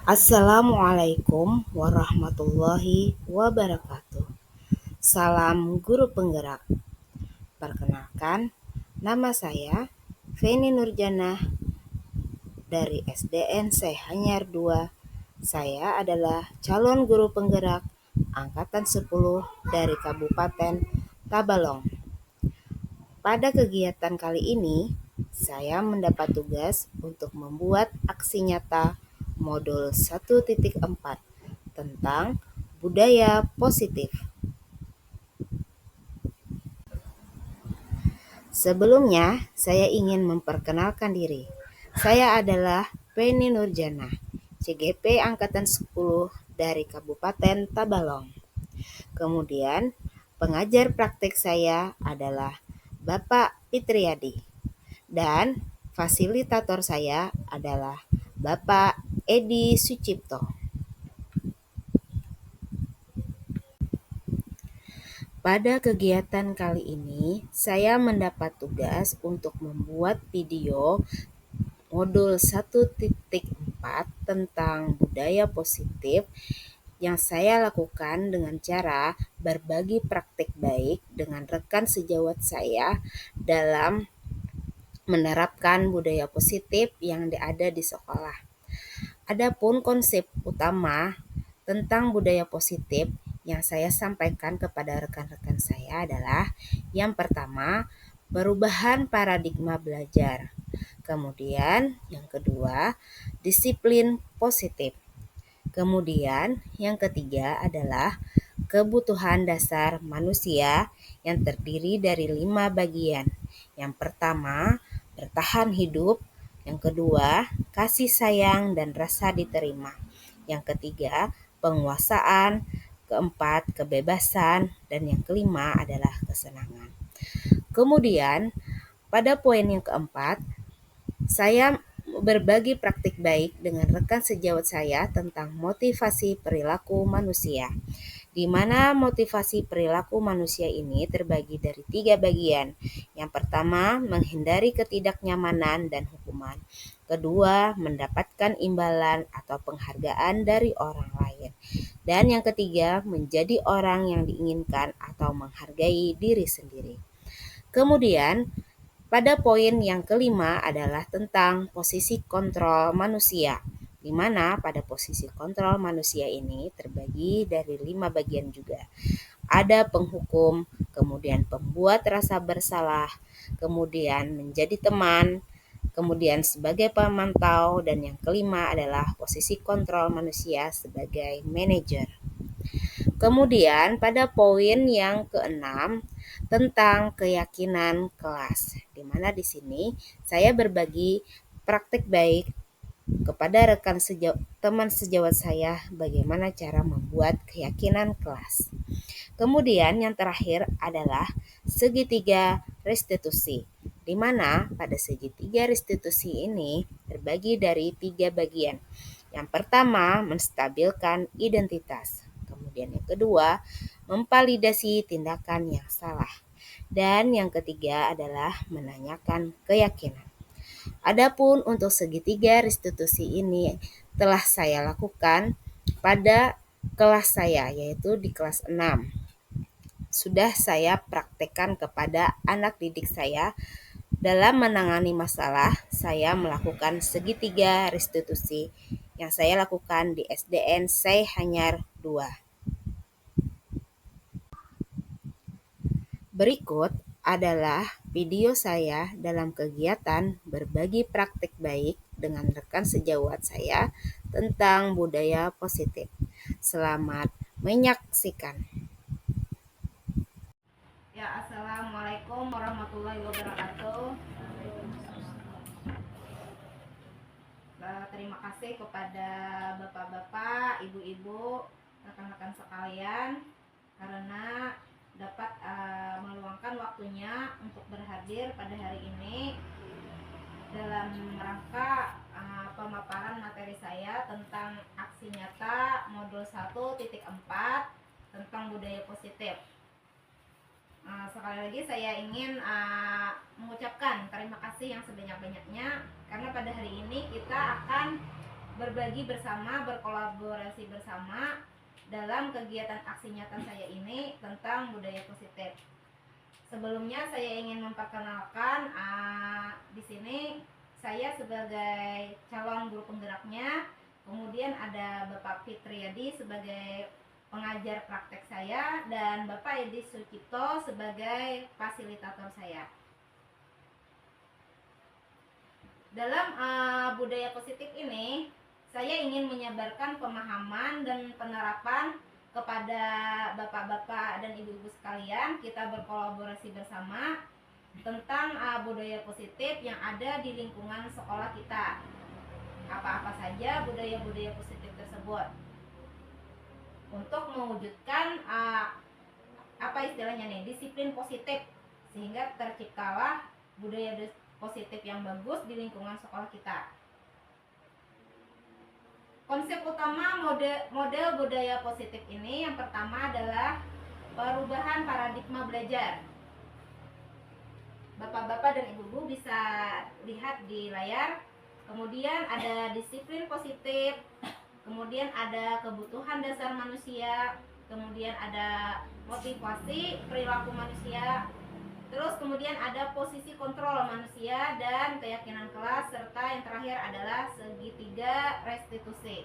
Assalamualaikum warahmatullahi wabarakatuh. Salam guru penggerak. Perkenalkan, nama saya Feni Nurjanah dari SDN Sehanyar 2. Saya adalah calon guru penggerak angkatan 10 dari Kabupaten Tabalong. Pada kegiatan kali ini, saya mendapat tugas untuk membuat aksi nyata modul 1.4 tentang budaya positif. Sebelumnya, saya ingin memperkenalkan diri. Saya adalah Penny Nurjana, CGP Angkatan 10 dari Kabupaten Tabalong. Kemudian, pengajar praktek saya adalah Bapak Fitriadi. Dan fasilitator saya adalah Bapak Edi Sucipto. Pada kegiatan kali ini, saya mendapat tugas untuk membuat video modul 1.4 tentang budaya positif yang saya lakukan dengan cara berbagi praktik baik dengan rekan sejawat saya dalam menerapkan budaya positif yang ada di sekolah. Adapun konsep utama tentang budaya positif yang saya sampaikan kepada rekan-rekan saya adalah yang pertama, perubahan paradigma belajar. Kemudian yang kedua, disiplin positif. Kemudian yang ketiga adalah kebutuhan dasar manusia yang terdiri dari 5 bagian. Yang pertama, bertahan hidup. Yang kedua, kasih sayang dan rasa diterima. Yang ketiga, penguasaan. Keempat, kebebasan. Dan yang kelima adalah kesenangan. Kemudian, pada poin yang keempat, saya berbagi praktik baik dengan rekan sejawat saya tentang motivasi perilaku manusia, di mana motivasi perilaku manusia ini terbagi dari 3 bagian. Yang pertama, menghindari ketidaknyamanan dan hukuman. Kedua, mendapatkan imbalan atau penghargaan dari orang lain. Dan yang ketiga, menjadi orang yang diinginkan atau menghargai diri sendiri. Kemudian, pada poin yang kelima adalah tentang posisi kontrol manusia, di mana pada posisi kontrol manusia ini terbagi dari 5 bagian juga. Ada penghukum, kemudian pembuat rasa bersalah, kemudian menjadi teman, kemudian sebagai pemantau, dan yang kelima adalah posisi kontrol manusia sebagai manajer. Kemudian pada poin yang keenam tentang keyakinan kelas, di mana di sini saya berbagi praktik baik kepada teman sejawat saya bagaimana cara membuat keyakinan kelas. Kemudian yang terakhir adalah segitiga restitusi, di mana pada segitiga restitusi ini terbagi dari 3 bagian. Yang pertama, menstabilkan identitas. Kemudian yang kedua, memvalidasi tindakan yang salah. Dan yang ketiga adalah menanyakan keyakinan. Adapun untuk segitiga restitusi ini telah saya lakukan pada kelas saya, yaitu di kelas 6. Sudah saya praktekkan kepada anak didik saya. Dalam menangani masalah, saya melakukan segitiga restitusi yang saya lakukan di SDN Sehanyar 2. Berikut adalah video saya dalam kegiatan berbagi praktik baik dengan rekan sejawat saya tentang budaya positif. Selamat menyaksikan. Ya, assalamualaikum warahmatullahi wabarakatuh. Terima kasih kepada bapak-bapak, ibu-ibu, rekan-rekan sekalian karena dapat meluangkan waktunya untuk berhadir pada hari ini dalam rangka pemaparan materi saya tentang aksi nyata modul 1.4 tentang budaya positif. Sekali lagi saya ingin mengucapkan terima kasih yang sebanyak-banyaknya karena pada hari ini kita akan berbagi bersama, berkolaborasi bersama dalam kegiatan aksi nyata saya ini tentang budaya positif. Sebelumnya saya ingin memperkenalkan di sini saya sebagai calon guru penggeraknya, kemudian ada Bapak Fitriyadi sebagai pengajar praktek saya, dan Bapak Edi Sucipto sebagai fasilitator saya. Dalam budaya positif ini, saya ingin menyebarkan pemahaman dan penerapan kepada bapak-bapak dan ibu-ibu sekalian. Kita berkolaborasi bersama tentang budaya positif yang ada di lingkungan sekolah kita. Apa-apa saja budaya-budaya positif tersebut, untuk mewujudkan apa istilahnya nih, disiplin positif, sehingga terciptalah budaya positif yang bagus di lingkungan sekolah kita. Konsep utama model budaya positif ini yang pertama adalah perubahan paradigma belajar. Bapak-bapak dan ibu-ibu bisa lihat di layar. Kemudian ada disiplin positif, kemudian ada kebutuhan dasar manusia, kemudian ada motivasi perilaku manusia, terus kemudian ada posisi kontrol manusia dan keyakinan kelas, serta yang terakhir adalah segitiga restitusi.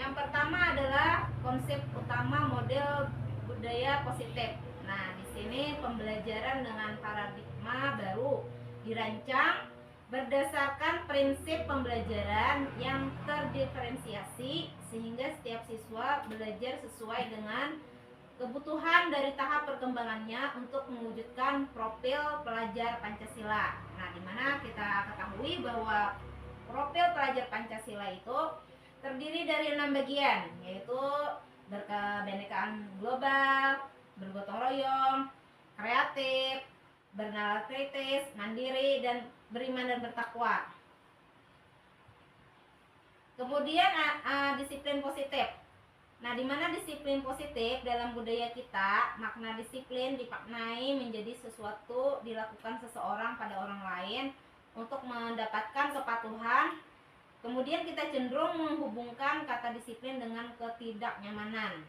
Yang pertama adalah konsep utama model budaya positif. Nah, di sini pembelajaran dengan paradigma baru dirancang berdasarkan prinsip pembelajaran yang terdiferensiasi, sehingga setiap siswa belajar sesuai dengan kebutuhan dari tahap perkembangannya untuk mewujudkan profil pelajar Pancasila. Nah, di mana kita ketahui bahwa profil pelajar Pancasila itu terdiri dari 6 bagian, yaitu berkebenekaan global, bergotong royong, kreatif, bernalar kritis, mandiri, dan beriman dan bertakwa. Kemudian disiplin positif. Nah, di mana disiplin positif dalam budaya kita, makna disiplin dimaknai menjadi sesuatu dilakukan seseorang pada orang lain untuk mendapatkan kepatuhan. Kemudian kita cenderung menghubungkan kata disiplin dengan ketidaknyamanan.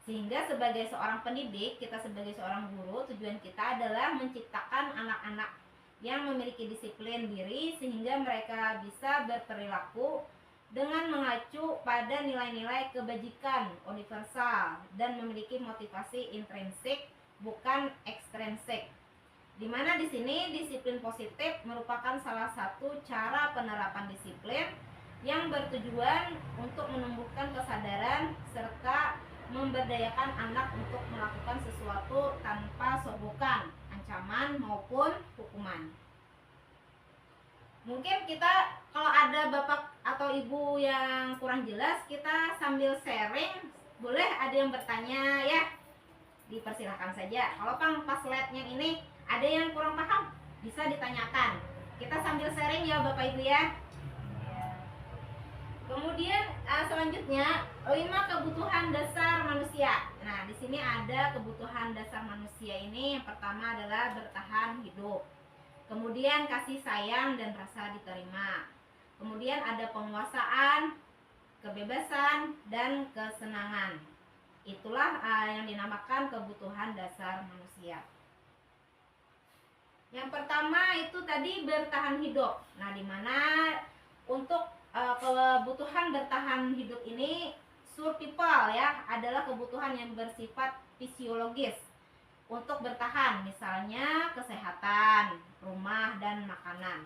Sehingga sebagai seorang pendidik, kita sebagai seorang guru, tujuan kita adalah menciptakan anak-anak yang memiliki disiplin diri sehingga mereka bisa berperilaku dengan mengacu pada nilai-nilai kebajikan universal dan memiliki motivasi intrinsik bukan ekstrinsik. Di mana di sini disiplin positif merupakan salah satu cara penerapan disiplin yang bertujuan untuk menumbuhkan kesadaran serta memberdayakan anak untuk melakukan sesuatu tanpa sogokan, ancaman maupun hukuman. Mungkin kita kalau ada bapak atau ibu yang kurang jelas, kita sambil sharing, boleh ada yang bertanya ya, dipersilahkan saja. Kalau pas slide yang ini ada yang kurang paham, bisa ditanyakan. Kita sambil sharing ya bapak ibu ya. Kemudian selanjutnya 5 kebutuhan dasar manusia. Nah, di sini ada kebutuhan dasar manusia ini. Yang pertama adalah bertahan hidup. Kemudian kasih sayang dan rasa diterima. Kemudian ada penguasaan, kebebasan, dan kesenangan. Itulah yang dinamakan kebutuhan dasar manusia. Yang pertama itu tadi bertahan hidup. Nah, di mana untuk kebutuhan bertahan hidup ini survival ya, adalah kebutuhan yang bersifat fisiologis untuk bertahan, misalnya kesehatan, rumah, dan makanan.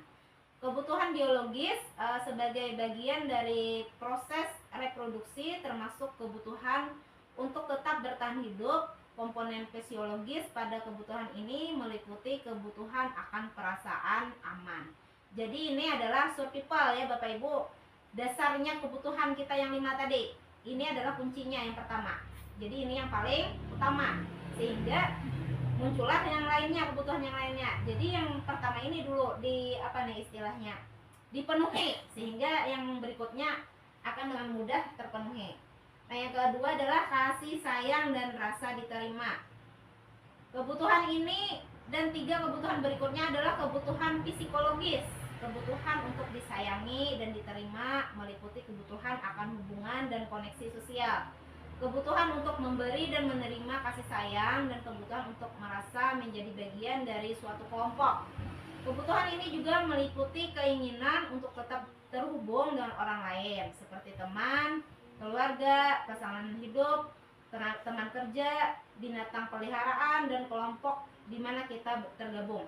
Kebutuhan biologis sebagai bagian dari proses reproduksi, termasuk kebutuhan untuk tetap bertahan hidup. Komponen fisiologis pada kebutuhan ini meliputi kebutuhan akan perasaan aman. Jadi ini adalah survival ya Bapak Ibu. Dasarnya kebutuhan kita yang 5 tadi. Ini adalah kuncinya yang pertama. Jadi ini yang paling utama. Sehingga muncullah yang lainnya, kebutuhan yang lainnya. Jadi yang pertama ini dulu istilahnya dipenuhi, sehingga yang berikutnya akan dengan mudah terpenuhi. Nah, yang kedua adalah kasih sayang dan rasa diterima. Kebutuhan ini dan 3 kebutuhan berikutnya adalah kebutuhan psikologis. Kebutuhan untuk disayangi dan diterima meliputi kebutuhan akan hubungan dan koneksi sosial, kebutuhan untuk memberi dan menerima kasih sayang, dan kebutuhan untuk merasa menjadi bagian dari suatu kelompok. Kebutuhan ini juga meliputi keinginan untuk tetap terhubung dengan orang lain, seperti teman, keluarga, pasangan hidup, teman kerja, binatang peliharaan, dan kelompok di mana kita tergabung.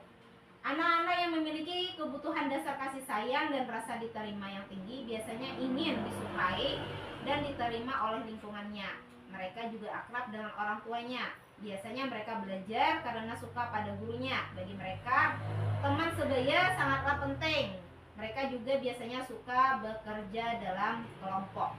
Anak-anak yang memiliki kebutuhan dasar kasih sayang dan rasa diterima yang tinggi biasanya ingin disukai dan diterima oleh lingkungannya. Mereka juga akrab dengan orang tuanya. Biasanya mereka belajar karena suka pada gurunya. Bagi mereka, teman sebaya sangatlah penting. Mereka juga biasanya suka bekerja dalam kelompok.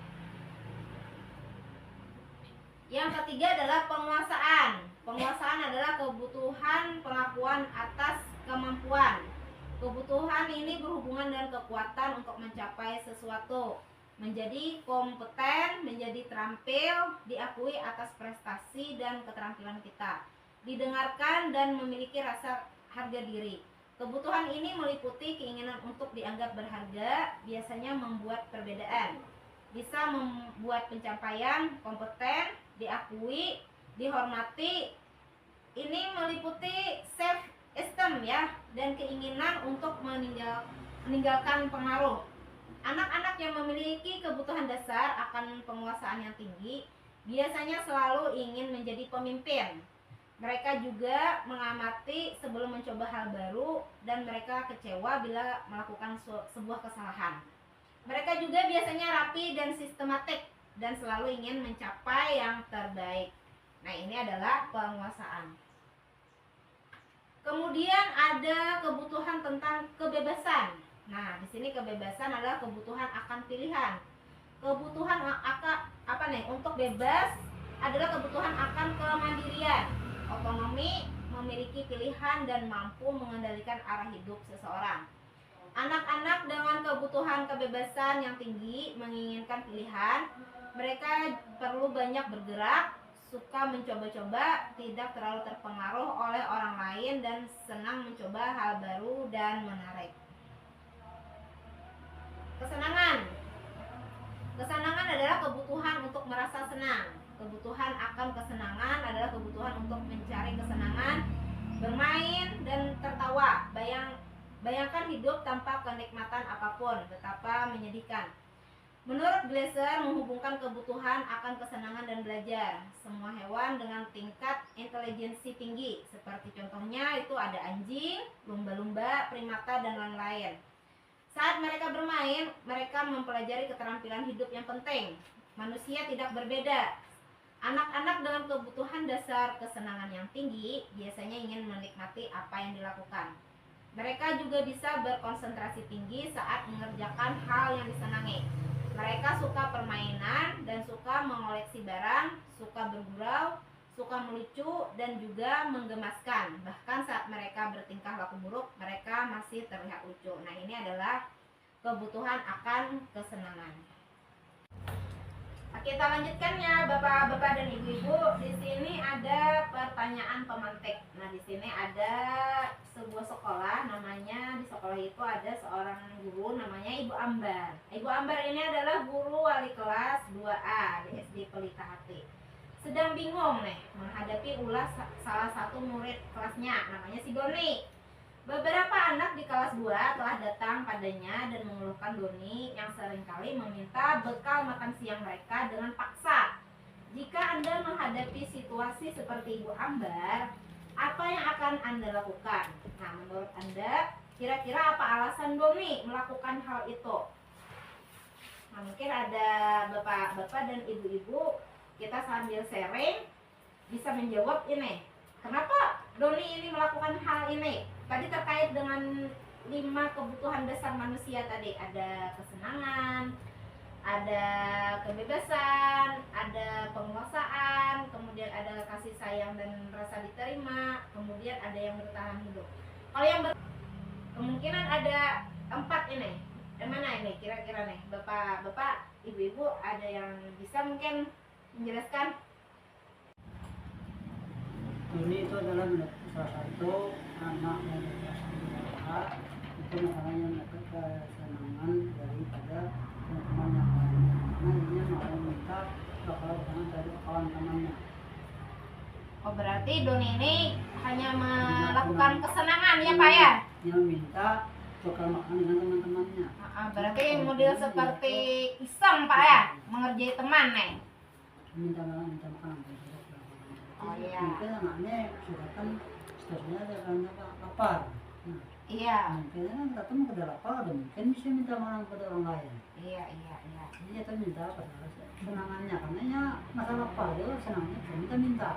Yang ketiga adalah penguasaan. Penguasaan adalah kebutuhan pengakuan atas kemampuan. Kebutuhan ini berhubungan dengan kekuatan untuk mencapai sesuatu, menjadi kompeten, menjadi terampil, diakui atas prestasi dan keterampilan kita, didengarkan dan memiliki rasa harga diri. Kebutuhan ini meliputi keinginan untuk dianggap berharga, biasanya membuat perbedaan, bisa membuat pencapaian, kompeten, diakui, dihormati. Ini meliputi self esteem ya, dan keinginan untuk meninggalkan pengaruh. Anak-anak yang memiliki kebutuhan dasar akan penguasaan yang tinggi biasanya selalu ingin menjadi pemimpin. Mereka juga mengamati sebelum mencoba hal baru, dan mereka kecewa bila melakukan sebuah kesalahan. Mereka juga biasanya rapi dan sistematik dan selalu ingin mencapai yang terbaik. Nah, ini adalah penguasaan. Kemudian ada kebutuhan tentang kebebasan. Nah, di sini kebebasan adalah kebutuhan akan pilihan. Kebutuhan untuk bebas adalah kebutuhan akan kemandirian, otonomi, memiliki pilihan dan mampu mengendalikan arah hidup seseorang. Anak-anak dengan kebutuhan kebebasan yang tinggi menginginkan pilihan. Mereka perlu banyak bergerak, suka mencoba-coba, tidak terlalu terpengaruh oleh orang lain, dan senang mencoba hal baru dan menarik. Kesenangan. Kesenangan adalah kebutuhan untuk merasa senang. Kebutuhan akan kesenangan adalah kebutuhan untuk mencari kesenangan, bermain, dan tertawa. Bayangkan hidup tanpa kenikmatan apapun, betapa menyedihkan. Menurut Glasser, menghubungkan kebutuhan akan kesenangan dan belajar. Semua hewan dengan tingkat intelijensi tinggi, seperti contohnya itu ada anjing, lumba-lumba, primata, dan lain-lain. Saat mereka bermain, mereka mempelajari keterampilan hidup yang penting. Manusia tidak berbeda. Anak-anak dengan kebutuhan dasar kesenangan yang tinggi biasanya ingin menikmati apa yang dilakukan. Mereka juga bisa berkonsentrasi tinggi saat mengerjakan hal yang disenangi. Mereka suka permainan dan suka mengoleksi barang, suka bergurau, suka melucu, dan juga menggemaskan. Bahkan saat mereka bertingkah laku buruk, mereka masih terlihat lucu. Nah, ini adalah kebutuhan akan kesenangan. Oke, kita lanjutkan ya, Bapak-bapak dan Ibu-ibu. Di sini ada pertanyaan pemantik. Nah, di sini ada sebuah sekolah, namanya di sekolah itu ada seorang guru namanya Ibu Ambar. Ibu Ambar ini adalah guru wali kelas 2A di SD Pelita Hati. Sedang bingung nih menghadapi ulas salah satu murid kelasnya, namanya si Doni. Beberapa anak di kelas 2 telah datang padanya dan mengeluhkan Doni yang seringkali meminta bekal makan siang mereka dengan paksa. Jika Anda menghadapi situasi seperti Ibu Ambar, apa yang akan Anda lakukan? Nah, menurut Anda, kira-kira apa alasan Doni melakukan hal itu? Nah, mungkin ada bapak-bapak dan ibu-ibu, kita sambil sharing bisa menjawab ini. Kenapa Doni ini melakukan hal ini? Tadi terkait dengan 5 kebutuhan dasar manusia tadi. Ada kesenangan, ada kebebasan, ada penguasaan, kemudian ada kasih sayang dan rasa diterima, kemudian ada yang bertahan hidup. Kalau yang kemungkinan ada 4 ini. Yang mana ini kira-kira nih? Bapak, ibu-ibu ada yang bisa mungkin menjelaskan? Ini itu adalah salah satu anak yang berkelas 2 di itu masalahnya mereka kesenangan daripada teman-teman yang lainnya, karena ininya mau minta bakal jangan dari kawan temannya. Oh, berarti Doni ini hanya melakukan kesenangan ya Pak ya? Yang minta bakal makan dengan teman-temannya. Berarti model seperti iseng Pak ya, mengerjai teman nih. Minta makan. Oh iya. Mungkin anaknya sudah kan sebenarnya ada karena lapar. Nah, Iya. mungkin kan datang udah lapar, dan mungkin bisa minta makan kepada orang lain. Iya. Jadi kita minta pada senangannya, karena ya masa lapar dia senangnya bisa minta.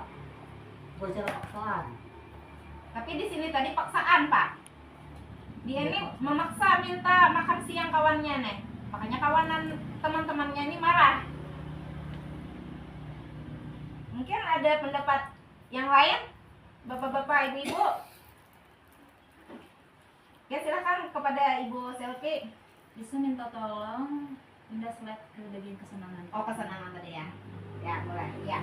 Buat cara paksaan. Tapi di sini tadi paksaan Pak. Dia ini memaksa minta makan siang kawannya nih. Makanya kawanan teman-temannya ini marah. Mungkin ada pendapat yang lain, bapak-bapak, ibu-ibu. Ya silakan kepada Ibu Selfie. Bisa minta tolong pindah slide ke bagian kesenangan. Oh, kesenangan tadi ya. Ya, boleh. Ya.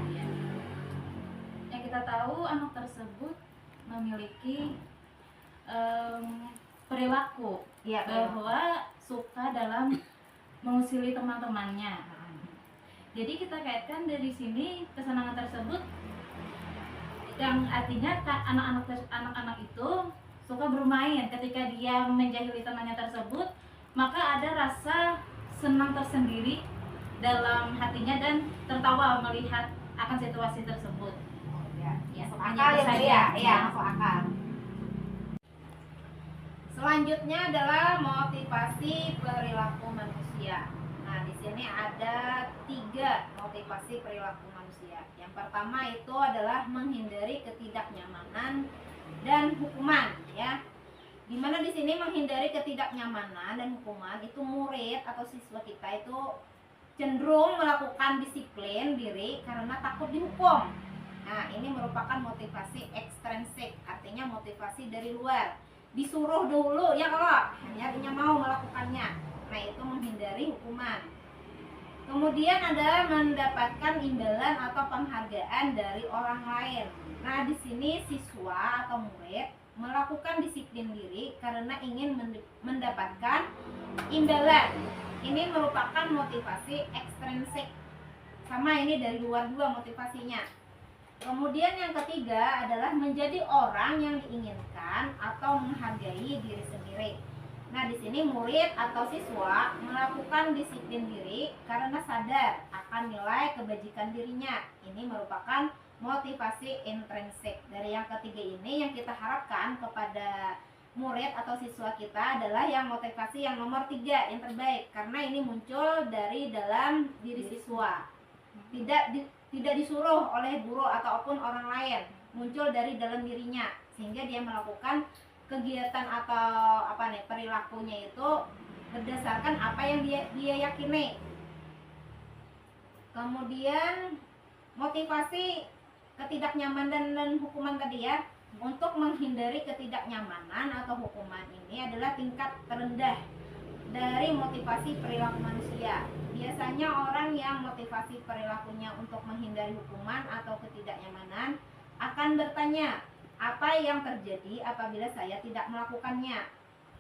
Yang kita tahu anak tersebut memiliki perilaku Iya, bahwa suka dalam mengusili teman-temannya. Jadi kita kaitkan dari sini kesenangan tersebut yang artinya anak-anak itu suka bermain. Ketika dia menjahili temannya tersebut, maka ada rasa senang tersendiri dalam hatinya dan tertawa melihat akan situasi tersebut. Ya, masuk akal ya, ya, masuk akal. Selanjutnya adalah motivasi perilaku manusia. Nah, di sini ada 3 motivasi perilaku manusia. Yang pertama itu adalah menghindari ketidaknyamanan dan hukuman, ya. Dimana di sini menghindari ketidaknyamanan dan hukuman itu murid atau siswa kita itu cenderung melakukan disiplin diri karena takut dihukum. Nah, ini merupakan motivasi ekstrinsik, artinya motivasi dari luar. Disuruh dulu ya kalau hanya mau melakukannya. Nah, itu menghindari hukuman. Kemudian adalah mendapatkan imbalan atau penghargaan dari orang lain. Nah, di sini siswa atau murid melakukan disiplin diri karena ingin mendapatkan imbalan. Ini merupakan motivasi ekstrinsik. Sama ini dari luar juga motivasinya. Kemudian yang ketiga adalah menjadi orang yang diinginkan atau menghargai diri sendiri. Nah, di sini murid atau siswa melakukan disiplin diri karena sadar akan nilai kebajikan dirinya. Ini merupakan motivasi intrinsik. Dari yang ketiga ini yang kita harapkan kepada murid atau siswa kita adalah yang motivasi yang nomor 3 yang terbaik, karena ini muncul dari dalam diri siswa. Tidak disuruh oleh guru ataupun orang lain, muncul dari dalam dirinya sehingga dia melakukan kegiatan atau perilakunya itu berdasarkan apa yang dia yakini. Kemudian motivasi ketidaknyamanan dan hukuman tadi ya, untuk menghindari ketidaknyamanan atau hukuman ini adalah tingkat terendah dari motivasi perilaku manusia. Biasanya orang yang motivasi perilakunya untuk menghindari hukuman atau ketidaknyamanan akan bertanya, apa yang terjadi apabila saya tidak melakukannya?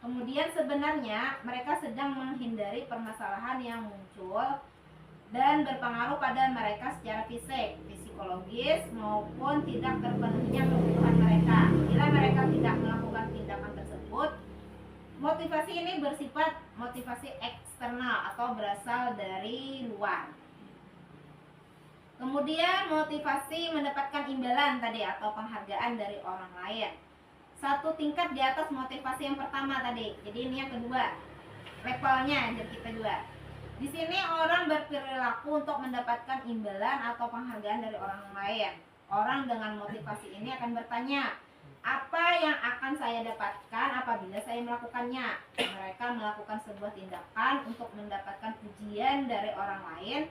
Kemudian sebenarnya mereka sedang menghindari permasalahan yang muncul dan berpengaruh pada mereka secara fisik, psikologis maupun tidak terpenuhinya kebutuhan mereka. Bila mereka tidak melakukan tindakan tersebut, motivasi ini bersifat motivasi eksternal atau berasal dari luar. Kemudian motivasi mendapatkan imbalan tadi atau penghargaan dari orang lain. Satu tingkat di atas motivasi yang pertama tadi. Jadi ini yang kedua. Levelnya jadi kita juga. Di sini orang berperilaku untuk mendapatkan imbalan atau penghargaan dari orang lain. Orang dengan motivasi ini akan bertanya, apa yang akan saya dapatkan apabila saya melakukannya? Mereka melakukan sebuah tindakan untuk mendapatkan pujian dari orang lain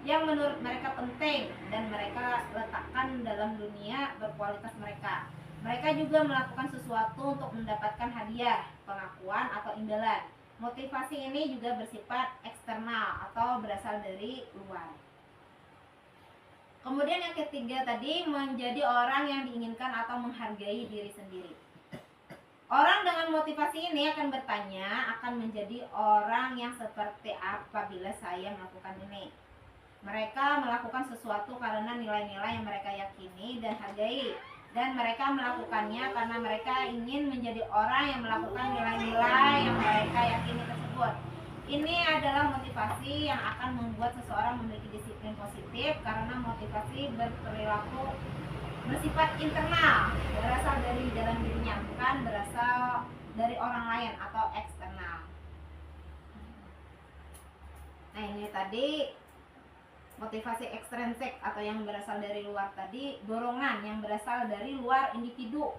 yang menurut mereka penting dan mereka letakkan dalam dunia berkualitas mereka. Mereka juga melakukan sesuatu untuk mendapatkan hadiah, pengakuan atau imbalan. Motivasi ini juga bersifat eksternal atau berasal dari luar. Kemudian yang ketiga tadi, menjadi orang yang diinginkan atau menghargai diri sendiri. Orang dengan motivasi ini akan bertanya, akan menjadi orang yang seperti apa bila saya melakukan ini. Mereka melakukan sesuatu karena nilai-nilai yang mereka yakini dan hargai, dan mereka melakukannya karena mereka ingin menjadi orang yang melakukan nilai-nilai yang mereka yakini tersebut. Ini adalah motivasi yang akan membuat seseorang memiliki disiplin positif, karena motivasi berperilaku bersifat internal, berasal dari dalam dirinya, bukan berasal dari orang lain atau eksternal. Nah, ini tadi motivasi ekstrinsik atau yang berasal dari luar tadi, dorongan yang berasal dari luar individu,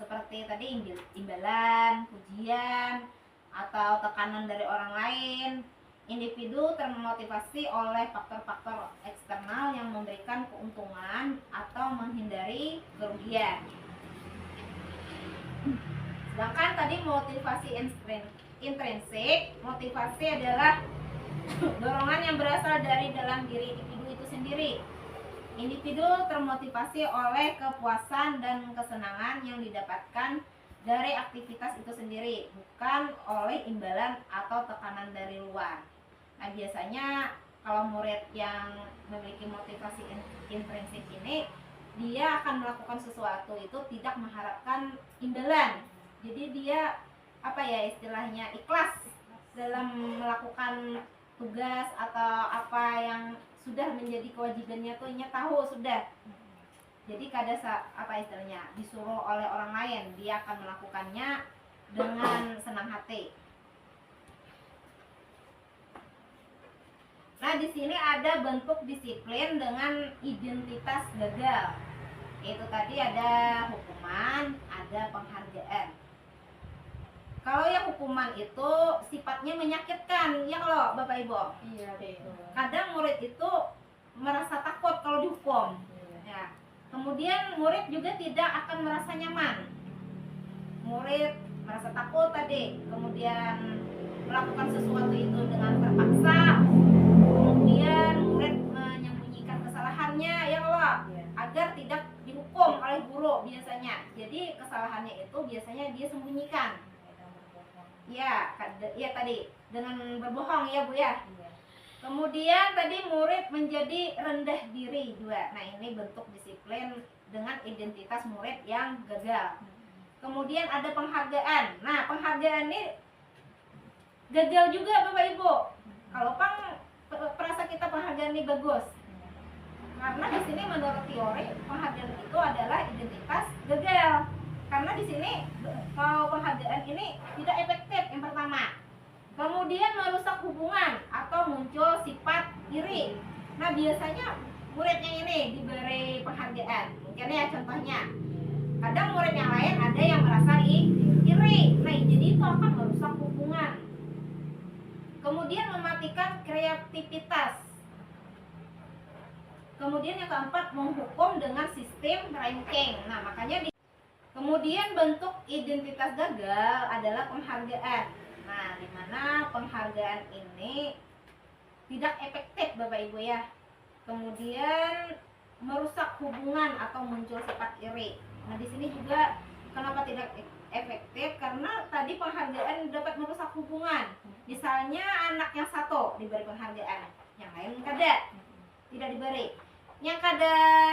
seperti tadi imbalan, pujian, atau tekanan dari orang lain. Individu termotivasi oleh faktor-faktor eksternal yang memberikan keuntungan atau menghindari kerugian. Sedangkan tadi motivasi intrinsik, motivasi adalah dorongan yang berasal dari dalam diri individu itu sendiri. Individu termotivasi oleh kepuasan dan kesenangan yang didapatkan dari aktivitas itu sendiri, bukan oleh imbalan atau tekanan dari luar. Nah, biasanya kalau murid yang memiliki motivasi intrinsik ini, dia akan melakukan sesuatu itu tidak mengharapkan imbalan. Jadi dia istilahnya ikhlas dalam melakukan tugas atau apa yang sudah menjadi kewajibannya tuh tahu sudah. Jadi kada istilahnya disuruh oleh orang lain, dia akan melakukannya dengan senang hati. Nah, di sini ada bentuk disiplin dengan identitas gagal. Itu tadi ada hukuman, ada penghargaan. Kalau yang hukuman itu sifatnya menyakitkan, ya kalau Bapak Ibu. Iya, betul. Kadang murid itu merasa takut kalau dihukum. Ya. Kemudian murid juga tidak akan merasa nyaman. Murid merasa takut tadi, kemudian melakukan sesuatu itu dengan terpaksa. Kemudian murid menyembunyikan kesalahannya, ya Allah, agar tidak dihukum oleh guru biasanya. Jadi kesalahannya itu biasanya dia sembunyikan. Ya tadi dengan berbohong ya Bu ya. Kemudian tadi murid menjadi rendah diri juga. Nah, ini bentuk disiplin dengan identitas murid yang gagal. Kemudian ada penghargaan. Nah, penghargaan ini gagal juga Bapak Ibu. Kalau perasa kita penghargaan ini bagus. Karena di sini menurut teori penghargaan itu adalah identitas gagal. Karena di sini kalau penghargaan ini tidak efektif yang pertama. Kemudian merusak hubungan atau muncul sifat iri. Nah, biasanya muridnya ini diberi penghargaan. Mungkin ya contohnya. Kadang murid yang lain ada yang merasa iri. Nah, jadi itu akan merusak hubungan. Kemudian mematikan kreativitas. Kemudian yang keempat, menghukum dengan sistem ranking. Nah, makanya kemudian bentuk identitas gagal adalah penghargaan. Nah, di mana penghargaan ini tidak efektif Bapak Ibu ya. Kemudian merusak hubungan atau muncul sifat iri. Nah, di sini juga kenapa tidak efektif? Karena tadi penghargaan dapat merusak hubungan. Misalnya anak yang satu diberi penghargaan, yang lain tidak diberi. Yang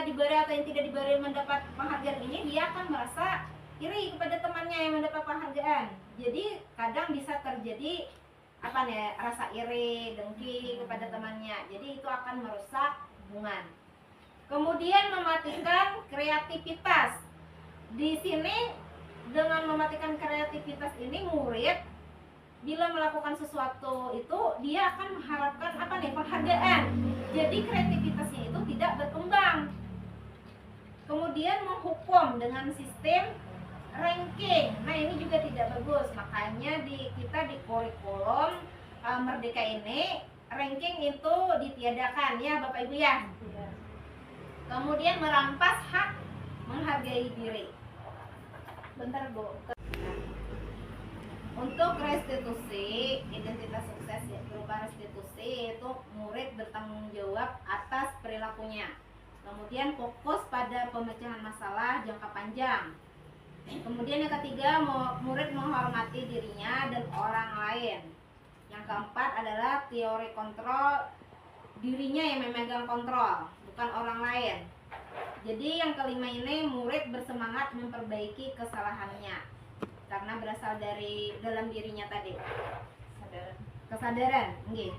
diberi atau yang tidak diberi mendapat penghargaan ini, dia akan merasa iri kepada temannya yang mendapat penghargaan. Jadi kadang bisa terjadi rasa iri, dengki kepada temannya. Jadi itu akan merusak hubungan. Kemudian mematikan kreativitas. Di sini dengan mematikan kreativitas ini, murid bila melakukan sesuatu itu dia akan mengharapkan penghargaan. Jadi kreativitasnya itu tidak berkembang. Kemudian menghukum dengan sistem ranking. Nah, ini juga tidak bagus. Makanya kita di kurikulum Merdeka ini ranking itu ditiadakan ya Bapak Ibu ya. Kemudian merampas hak menghargai diri. Bentar Bu. Untuk restitusi, identitas sukses ya, berupa restitusi itu murid bertanggung jawab atas perilakunya. Kemudian fokus pada pemecahan masalah jangka panjang. Kemudian yang ketiga, murid menghormati dirinya dan orang lain. Yang keempat adalah teori kontrol, dirinya yang memegang kontrol, bukan orang lain. Jadi yang kelima ini, murid bersemangat memperbaiki kesalahannya karena berasal dari dalam dirinya tadi. Kesadaran, nggih.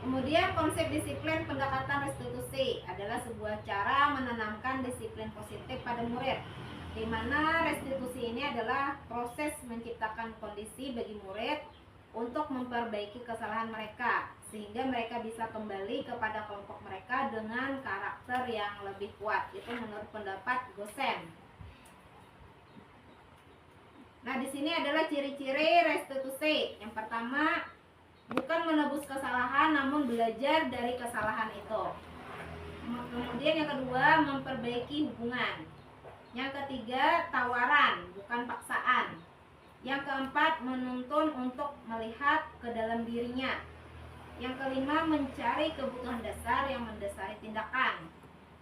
Kemudian konsep disiplin pendekatan restitusi adalah sebuah cara menanamkan disiplin positif pada murid, di mana restitusi ini adalah proses menciptakan kondisi bagi murid untuk memperbaiki kesalahan mereka, sehingga mereka bisa kembali kepada kelompok mereka dengan karakter yang lebih kuat. Itu menurut pendapat Gosen. Nah, di sini adalah ciri-ciri restitusi. Yang pertama, bukan menebus kesalahan, namun belajar dari kesalahan itu. Kemudian yang kedua, memperbaiki hubungan. Yang ketiga, tawaran, bukan paksaan. Yang keempat, menuntun untuk melihat ke dalam dirinya. Yang kelima, mencari kebutuhan dasar yang mendasari tindakan.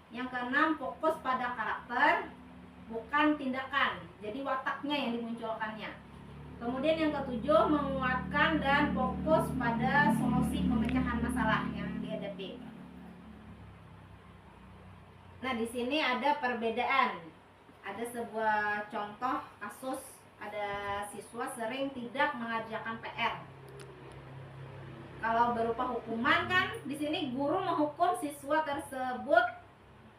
Yang keenam, fokus pada karakter, bukan tindakan. Jadi wataknya yang dimunculkannya. Kemudian yang ketujuh, menguatkan dan fokus pada solusi pemecahan masalah yang dihadapi. Nah, di sini ada perbedaan. Ada sebuah contoh kasus, ada siswa sering tidak mengerjakan PR. Kalau berupa hukuman kan, di sini guru menghukum siswa tersebut,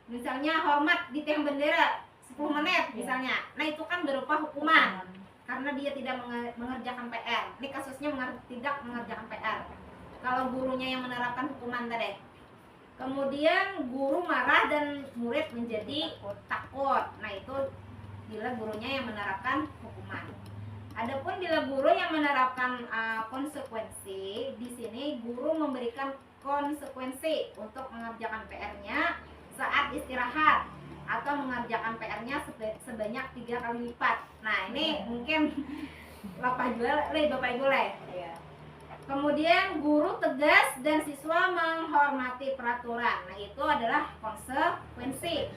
misalnya hormat di tiang bendera 10 menit misalnya. Nah, itu kan berupa hukuman karena dia tidak mengerjakan PR. Ini kasusnya tidak mengerjakan PR. Kalau gurunya yang menerapkan hukuman tadi. Kemudian guru marah dan murid menjadi takut. Nah, itu bila gurunya yang menerapkan hukuman. Adapun bila guru yang menerapkan konsekuensi, di sini guru memberikan konsekuensi untuk mengerjakan PR-nya saat istirahat atau mengerjakan PR-nya sebanyak 3 kali lipat. Nah, ini mungkin Bapak Ibu lah. Kemudian guru tegas dan siswa menghormati peraturan. Nah, itu adalah konsekuensi.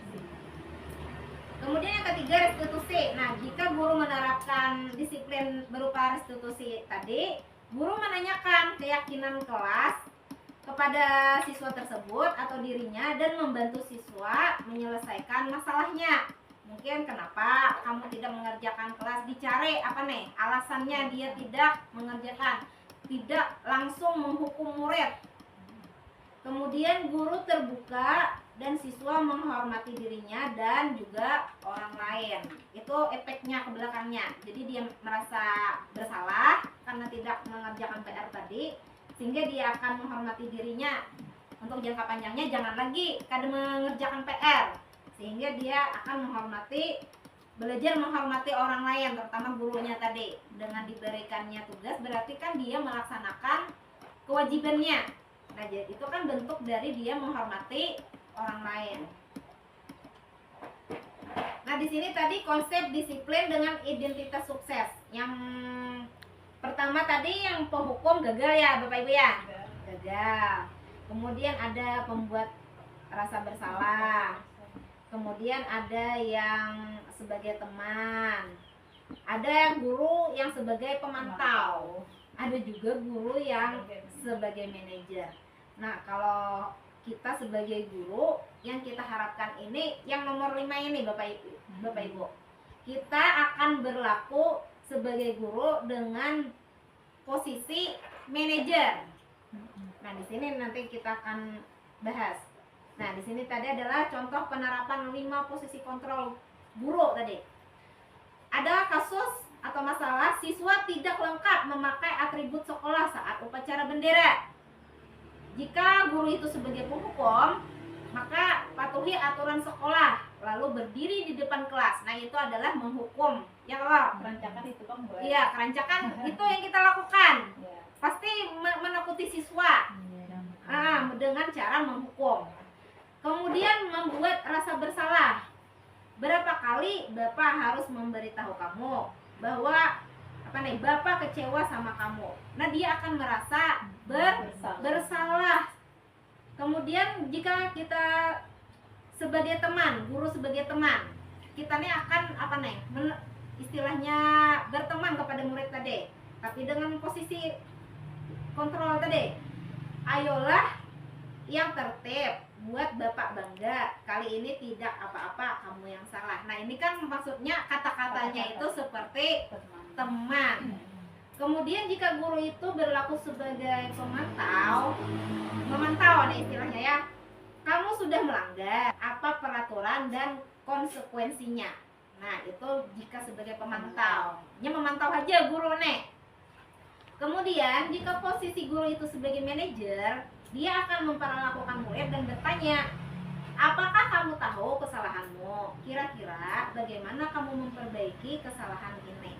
Kemudian yang ketiga, restitusi. Nah, jika guru menerapkan disiplin berupa restitusi tadi, guru menanyakan keyakinan kelas kepada siswa tersebut atau dirinya dan membantu siswa menyelesaikan masalahnya. Mungkin kenapa kamu tidak mengerjakan kelas, dicari apa nih alasannya dia tidak mengerjakan, tidak langsung menghukum murid. Kemudian guru terbuka dan siswa menghormati dirinya dan juga orang lain. Itu efeknya ke belakangnya. Jadi dia merasa bersalah karena tidak mengerjakan PR tadi, sehingga dia akan menghormati dirinya. Untuk jangka panjangnya jangan lagi kadang mengerjakan PR, sehingga dia akan belajar menghormati orang lain, terutama gurunya tadi. Dengan diberikannya tugas berarti kan dia melaksanakan kewajibannya. Nah, jadi itu kan bentuk dari dia menghormati orang lain. Nah, di sini tadi konsep disiplin dengan identitas sukses. Yang pertama tadi yang penghukum gagal ya, Bapak Ibu ya? Gagal. Kemudian ada pembuat rasa bersalah. Kemudian ada yang sebagai teman. Ada yang guru yang sebagai pemantau. Ada juga guru yang sebagai manajer. Nah, kalau kita sebagai guru, yang kita harapkan ini yang nomor 5 ini Bapak Ibu. Kita akan berlaku sebagai guru dengan posisi manajer. Nah, di sini nanti kita akan bahas. Nah, di sini tadi adalah contoh penerapan 5 posisi kontrol guru tadi. Ada kasus atau masalah siswa tidak lengkap memakai atribut sekolah saat upacara bendera. Jika guru itu sebagai penghukum, maka patuhi aturan sekolah, lalu berdiri di depan kelas. Nah, itu adalah menghukum. Ya kalau Kerancakan itu Bang, boleh. iya, kerancakan itu yang kita lakukan. Pasti menakuti siswa. Dengan cara menghukum. Kemudian membuat rasa bersalah. Berapa kali Bapak harus memberitahu kamu bahwa Bapak kecewa sama kamu. Nah, dia akan merasa bersalah. Kemudian jika kita sebagai teman, guru sebagai teman, kita nih akan apa nih istilahnya berteman kepada murid tadi, tapi dengan posisi kontrol tadi. Ayolah yang tertib, buat bapak bangga, kali ini tidak apa-apa, kamu yang salah. Nah ini kan maksudnya kata-katanya itu seperti teman. Kemudian jika guru itu berlaku sebagai memantau nih istilahnya ya, kamu sudah melanggar apa peraturan dan konsekuensinya. Nah itu jika sebagai pemantau, memantau aja guru nih. Kemudian jika posisi guru itu sebagai manajer, dia akan memperlakukan murid dan bertanya, apakah kamu tahu kesalahanmu? Kira-kira bagaimana kamu memperbaiki kesalahan ini?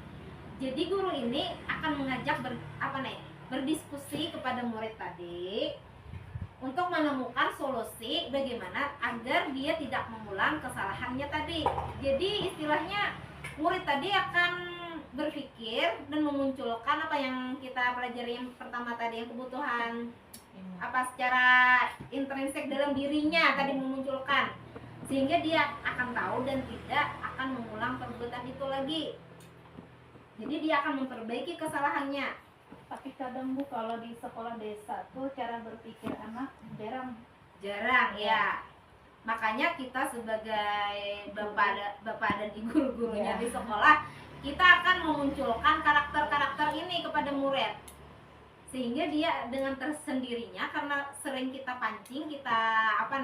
Jadi guru ini akan mengajak berdiskusi kepada murid tadi untuk menemukan solusi bagaimana agar dia tidak mengulang kesalahannya tadi. Jadi istilahnya murid tadi akan berpikir dan memunculkan apa yang kita pelajari yang pertama tadi, yang kebutuhan apa secara intrinsik dalam dirinya tadi memunculkan, sehingga dia akan tahu dan tidak akan mengulang perbuatan itu lagi. Jadi dia akan memperbaiki kesalahannya. Tapi kadang Bu, kalau di sekolah desa tuh cara berpikir anak jarang ya. Makanya kita sebagai bapak dan ibu gurunya di sekolah, kita akan memunculkan karakter-karakter ini kepada murid, sehingga dia dengan tersendirinya, karena sering kita pancing, kita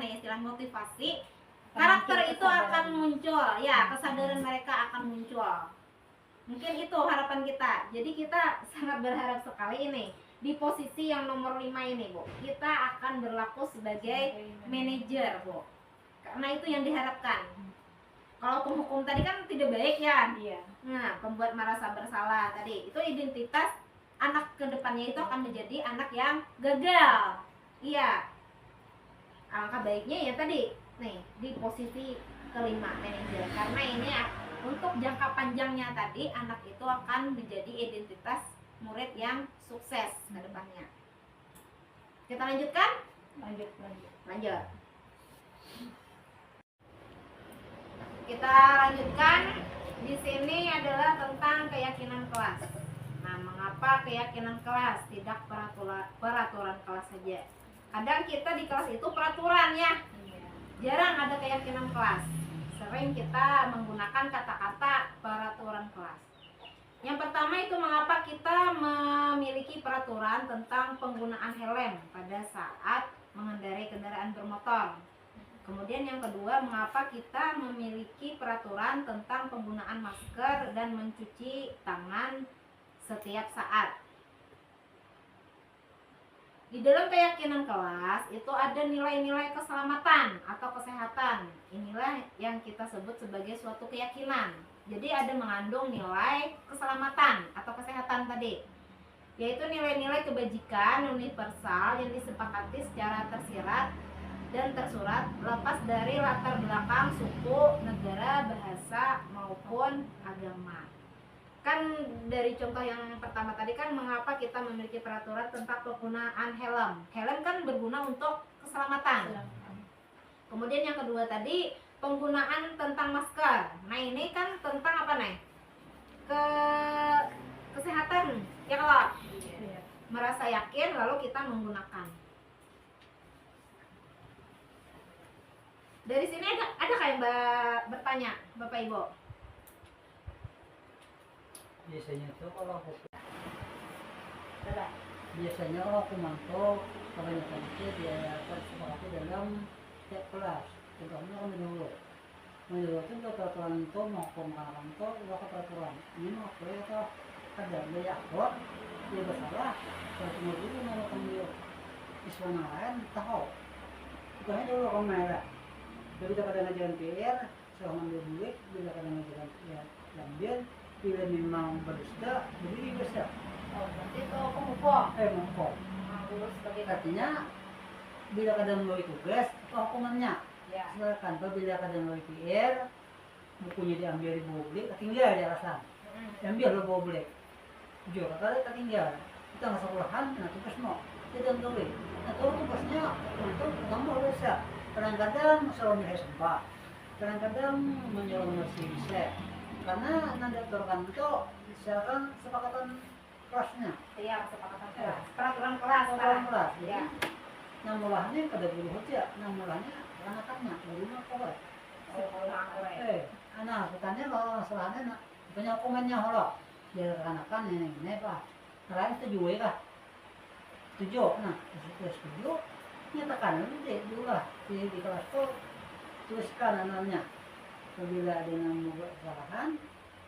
istilah motivasi, karakter itu akan muncul ya, kesadaran mereka akan muncul. Mungkin itu harapan kita. Jadi kita sangat berharap sekali ini di posisi yang nomor 5 ini Bu, kita akan berlaku sebagai manajer Bu, karena itu yang diharapkan. Kalau penghukum tadi kan tidak baik ya. Iya. Nah, pembuat merasa bersalah tadi, itu identitas anak kedepannya itu akan menjadi anak yang gagal. Iya. Alangkah baiknya ya tadi, nih di posisi kelima manajer, karena ini untuk jangka panjangnya tadi anak itu akan menjadi identitas murid yang sukses ke depannya. Kita lanjutkan? Lanjut. Kita lanjutkan. Di sini adalah tentang keyakinan kelas. Nah, mengapa keyakinan kelas, tidak peraturan kelas saja? Kadang kita di kelas itu peraturan ya, jarang ada keyakinan kelas. Sering kita menggunakan kata-kata peraturan kelas. Yang pertama itu mengapa kita memiliki peraturan tentang penggunaan helm pada saat mengendarai kendaraan bermotor. Kemudian yang kedua, mengapa kita memiliki peraturan tentang penggunaan masker dan mencuci tangan setiap saat. Di dalam keyakinan kelas itu ada nilai-nilai keselamatan atau kesehatan. Inilah yang kita sebut sebagai suatu keyakinan. Jadi ada mengandung nilai keselamatan atau kesehatan tadi, yaitu nilai-nilai kebajikan universal yang disepakati secara tersirat dan tersurat lepas dari latar belakang suku, negara, bahasa maupun agama. Kan dari contoh yang pertama tadi kan, mengapa kita memiliki peraturan tentang penggunaan helm. Helm kan berguna untuk keselamatan. Kemudian yang kedua tadi penggunaan tentang masker. Nah ini kan tentang apa nih? Kesehatan ya, kalau merasa yakin lalu kita menggunakan. Dari sini ada kayak bertanya Bapak Ibu? Biasanya tuh kalau aku mantau kebanyakan itu dia tersepakati dalam setiap kelas. Contohnya kan menurut itu peraturan itu maupun kantor itu peraturan ini mau apa ada banyak kok dia bersalah kalau cuma dulu mau kamu Islam lain tahu bukannya dulu kamu merah. Jadi kita kadang ngajaran PR, selama ambil duit, bila kadang ngajaran ya ambil, bila memang berdusta, beli berdusta. Oh, berarti itu penghukum. Penghukum. Artinya, bila kadang melalui tugas, itu hukumannya. Ya. Silakan, bila kadang melalui PR, bukunya diambil di bawah beli, ketinggal di alasan. Diambil di bawah beli. Jujur, kalau ketinggal, kita nggak sekolahan, nah tugas mau, kita ambil duit. Nah, kalau tugasnya untuk kamu bisa. Kadang-kadang selalu nilai sampah, kadang-kadang menjelang masih bisa karena nanti aturkan itu misalkan sepakatan kelasnya Iya, kesepakatan kelas. Peraturan kelas, Pak. peraturan kelas Ya. jadi yang mulanya kada boleh aja yang mulanya anak-anaknya dari mah kok anak katanya kalau masalahnya nak banyak komennya holo biar anak-anak ini pak kalian setuju ya kah setuju nah setelah setuju nyatakan nanti dulu lah di kelas tuh tuliskan anaknya apabila ada yang membuat kesalahan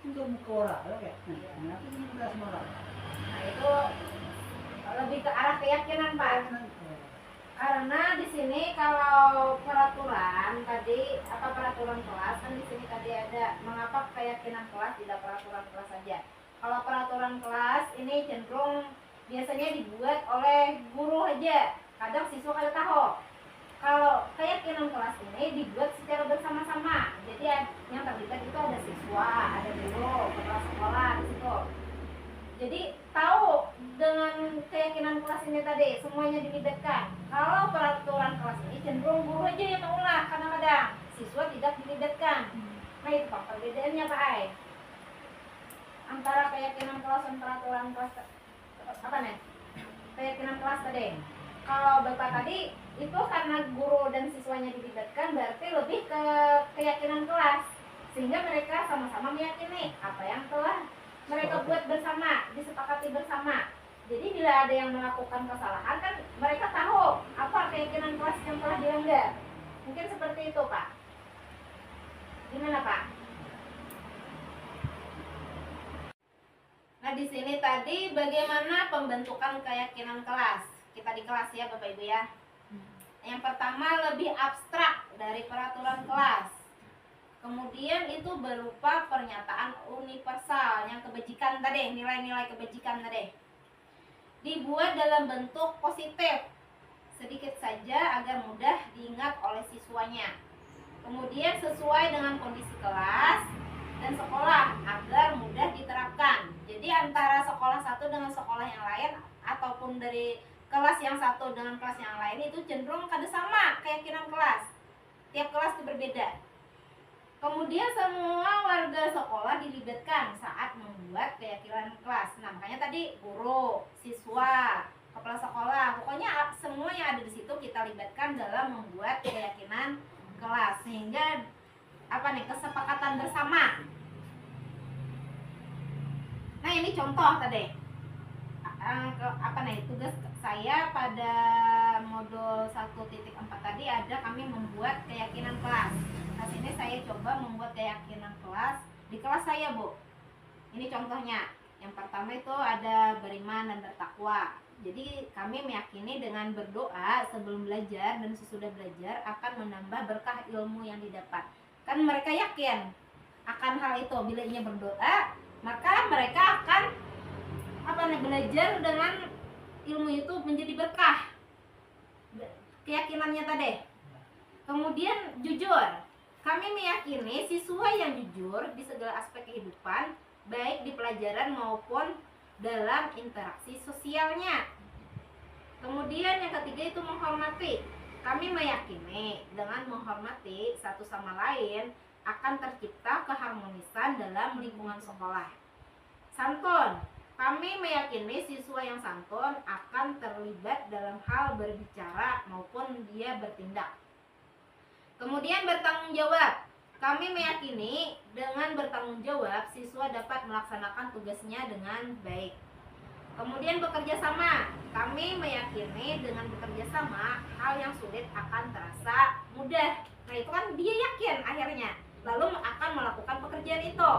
untuk mukora oke nah itu minta semarang Nah, itu lebih ke arah keyakinan, Pak. Karena di sini kalau peraturan tadi peraturan kelas kan di sini tadi ada mengapa keyakinan kelas tidak peraturan kelas saja. Kalau peraturan kelas ini cenderung biasanya dibuat oleh guru aja. Kadang siswa kada tahu. Kalau keyakinan kelas ini dibuat secara bersama-sama. Jadi yang terlibat itu ada siswa, ada guru, kepala sekolah di situ. Jadi tahu dengan keyakinan kelas ini tadi semuanya dilibatkan. Kalau peraturan kelas ini cenderung guru aja yang mengulah kadang-kadang siswa tidak dilibatkan. Nah itu Pak perbedaannya Pak Ai antara keyakinan kelas dan peraturan kelas apa nih? Keyakinan kelas tadi. Kalau Bapak tadi itu karena guru dan siswanya dilibatkan berarti lebih ke keyakinan kelas sehingga mereka sama-sama meyakini apa yang telah mereka buat bersama, disepakati bersama. Jadi bila ada yang melakukan kesalahan kan mereka tahu apa keyakinan kelas yang telah dilanggar. Mungkin seperti itu Pak. Gimana Pak? Nah di sini tadi bagaimana pembentukan keyakinan kelas. Kita di kelas ya Bapak Ibu ya. Yang pertama lebih abstrak dari peraturan kelas. Kemudian itu berupa pernyataan universal yang kebajikan tadi, nilai-nilai kebajikan tadi. Dibuat dalam bentuk positif, sedikit saja agar mudah diingat oleh siswanya. Kemudian sesuai dengan kondisi kelas dan sekolah agar mudah diterapkan. Jadi antara sekolah satu dengan sekolah yang lain ataupun dari kelas yang satu dengan kelas yang lain itu cenderung kada sama keyakinan kelas. Tiap kelas itu berbeda. Kemudian semua warga sekolah dilibatkan saat membuat keyakinan kelas. Nah, makanya tadi guru, siswa, kepala sekolah, pokoknya semua yang ada di situ kita libatkan dalam membuat keyakinan kelas sehingga kesepakatan bersama. Nah, ini contoh tadi. Tugas saya pada modul 1.4 tadi ada kami membuat keyakinan kelas. Nah, sini saya coba membuat keyakinan kelas di kelas saya, Bu. Ini contohnya. Yang pertama itu ada beriman dan bertakwa. Jadi kami meyakini dengan berdoa sebelum belajar dan sesudah belajar akan menambah berkah ilmu yang didapat. Kan mereka yakin akan hal itu. Bila ia berdoa, maka mereka akan belajar dengan ilmu itu menjadi berkah. Keyakinannya tadi. Kemudian jujur. Kami meyakini siswa yang jujur di segala aspek kehidupan, baik di pelajaran maupun dalam interaksi sosialnya. Kemudian yang ketiga itu menghormati. Kami meyakini dengan menghormati satu sama lain akan tercipta keharmonisan dalam lingkungan sekolah. Santun. Kami meyakini siswa yang santun akan terlibat dalam hal berbicara maupun dia bertindak. Kemudian bertanggung jawab. Kami meyakini dengan bertanggung jawab siswa dapat melaksanakan tugasnya dengan baik. Kemudian bekerja sama. Kami meyakini dengan bekerja sama hal yang sulit akan terasa mudah. Nah, itu kan dia yakin akhirnya lalu akan melakukan pekerjaan itu.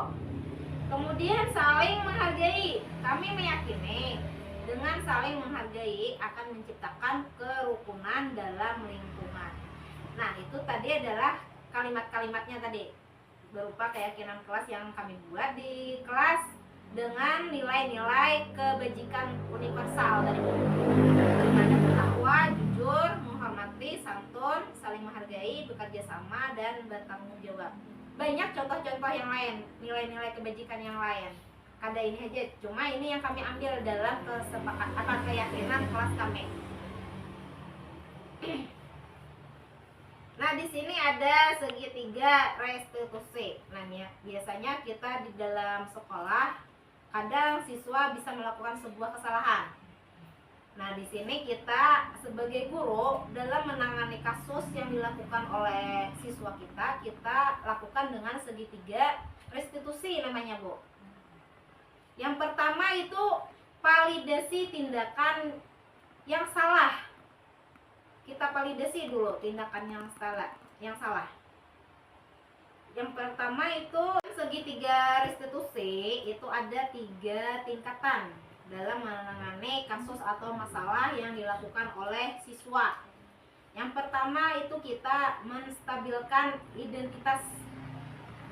Kemudian saling menghargai. Kami meyakini dengan saling menghargai akan menciptakan kerukunan dalam lingkungan. Nah, itu tadi adalah kalimat-kalimatnya tadi berupa keyakinan kelas yang kami buat di kelas dengan nilai-nilai kebajikan universal tadi. Ada bertakwa, jujur, menghormati, santun, saling menghargai, bekerja sama, dan bertanggung jawab. Banyak contoh-contoh yang lain, nilai-nilai kebajikan yang lain. Kada ini aja, cuma ini yang kami ambil dalam keyakinan kelas kami. Nah, Nah, di sini ada segitiga restitusi. Nah, biasanya kita di dalam sekolah kadang siswa bisa melakukan sebuah kesalahan. Nah, di sini kita sebagai guru dalam menangani kasus yang dilakukan oleh siswa kita lakukan dengan segitiga restitusi namanya, Bu. Yang pertama itu validasi tindakan yang salah. Kita validasi dulu tindakan yang salah. Yang pertama itu segitiga restitusi itu ada 3 tingkatan dalam menangani kasus atau masalah yang dilakukan oleh siswa. Yang pertama itu kita menstabilkan identitas.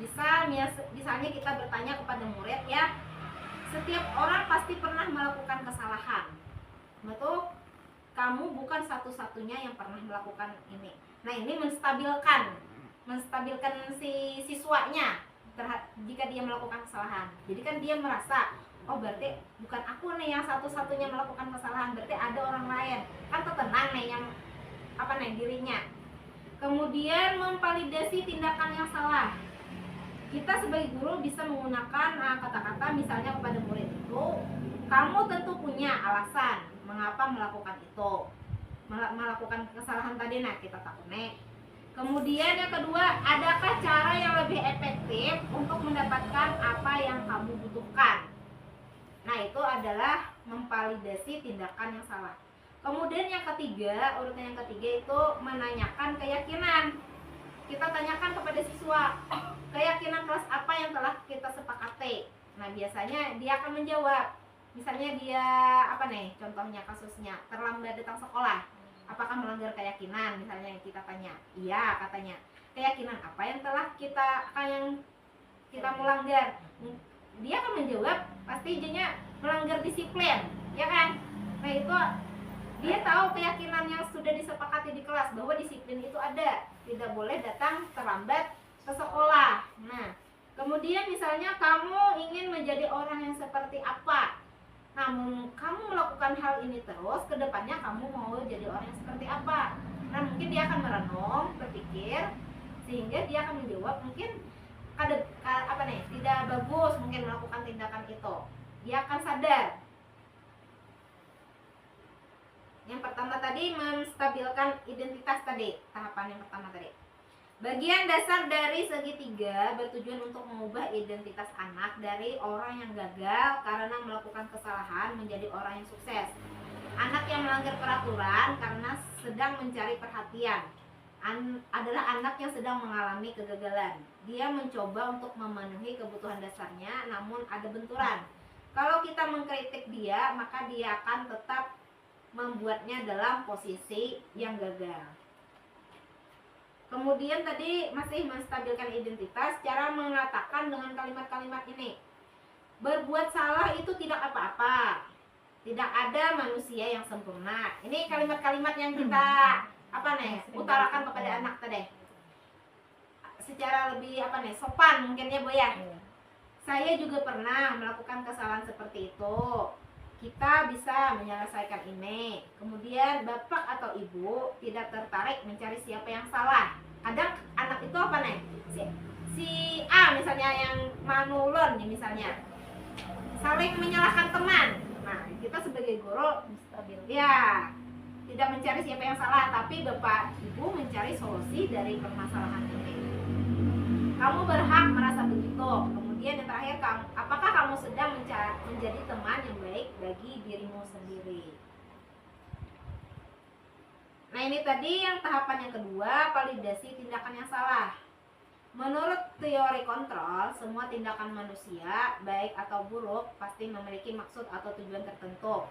Misalnya kita bertanya kepada murid, ya, setiap orang pasti pernah melakukan kesalahan. Betul? Kamu bukan satu-satunya yang pernah melakukan ini. Nah, ini menstabilkan si siswanya jika dia melakukan kesalahan. Jadi kan dia merasa, oh berarti bukan aku nih yang satu-satunya melakukan kesalahan, berarti ada orang lain. Kan tertenang nih yang dirinya. Kemudian memvalidasi tindakan yang salah. Kita sebagai guru bisa menggunakan kata-kata misalnya kepada murid itu, kamu tentu punya alasan mengapa melakukan itu, melakukan kesalahan tadi. Nah, kita takut nih. Kemudian yang kedua, adakah cara yang lebih efektif untuk mendapatkan apa yang kamu butuhkan? Nah, itu adalah memvalidasi tindakan yang salah. Kemudian yang ketiga, urutan yang ketiga itu menanyakan keyakinan. Kita tanyakan kepada siswa, keyakinan kelas apa yang telah kita sepakati. Nah, biasanya dia akan menjawab. Misalnya dia contohnya kasusnya terlambat datang sekolah, apakah melanggar keyakinan? Misalnya kita tanya, iya katanya. Keyakinan apa yang telah kita melanggar? Dia akan menjawab pastinya melanggar disiplin, ya kan? Nah, itu dia tahu keyakinan yang sudah disepakati di kelas bahwa disiplin itu ada, tidak boleh datang terlambat ke sekolah. Nah, kemudian misalnya kamu ingin menjadi orang yang seperti apa? Namun kamu melakukan hal ini terus, kedepannya kamu mau jadi orang yang seperti apa? Nah, mungkin dia akan merenung, berpikir, sehingga dia akan menjawab mungkin tidak bagus mungkin melakukan tindakan itu. Dia akan sadar. Yang pertama tadi menstabilkan identitas tadi, tahapan yang pertama tadi. Bagian dasar dari segitiga bertujuan untuk mengubah identitas anak dari orang yang gagal karena melakukan kesalahan menjadi orang yang sukses. Anak yang melanggar peraturan karena sedang mencari perhatian adalah anak yang sedang mengalami kegagalan. Dia mencoba untuk memenuhi kebutuhan dasarnya, namun ada benturan. Kalau kita mengkritik dia, maka dia akan tetap membuatnya dalam posisi yang gagal. Kemudian tadi masih menstabilkan identitas, cara mengatakan dengan kalimat-kalimat ini. Berbuat salah itu tidak apa-apa. Tidak ada manusia yang sempurna. Ini kalimat-kalimat yang kita utarakan kepada anak tadi. Secara lebih sopan mungkin ya, Bu ya. Saya juga pernah melakukan kesalahan seperti itu. Kita bisa menyelesaikan ini. Kemudian bapak atau ibu tidak tertarik mencari siapa yang salah. Kadang anak itu si A misalnya yang manulun misalnya saling menyalahkan teman. Nah, kita sebagai guru ya tidak mencari siapa yang salah, tapi bapak ibu mencari solusi dari permasalahan ini. Kamu berhak merasa begitu. Kemudian yang terakhir, apakah kamu sedang menjadi teman yang baik bagi dirimu sendiri? Nah, ini tadi yang tahapan yang kedua, validasi tindakan yang salah. Menurut teori kontrol, semua tindakan manusia, baik atau buruk, pasti memiliki maksud atau tujuan tertentu.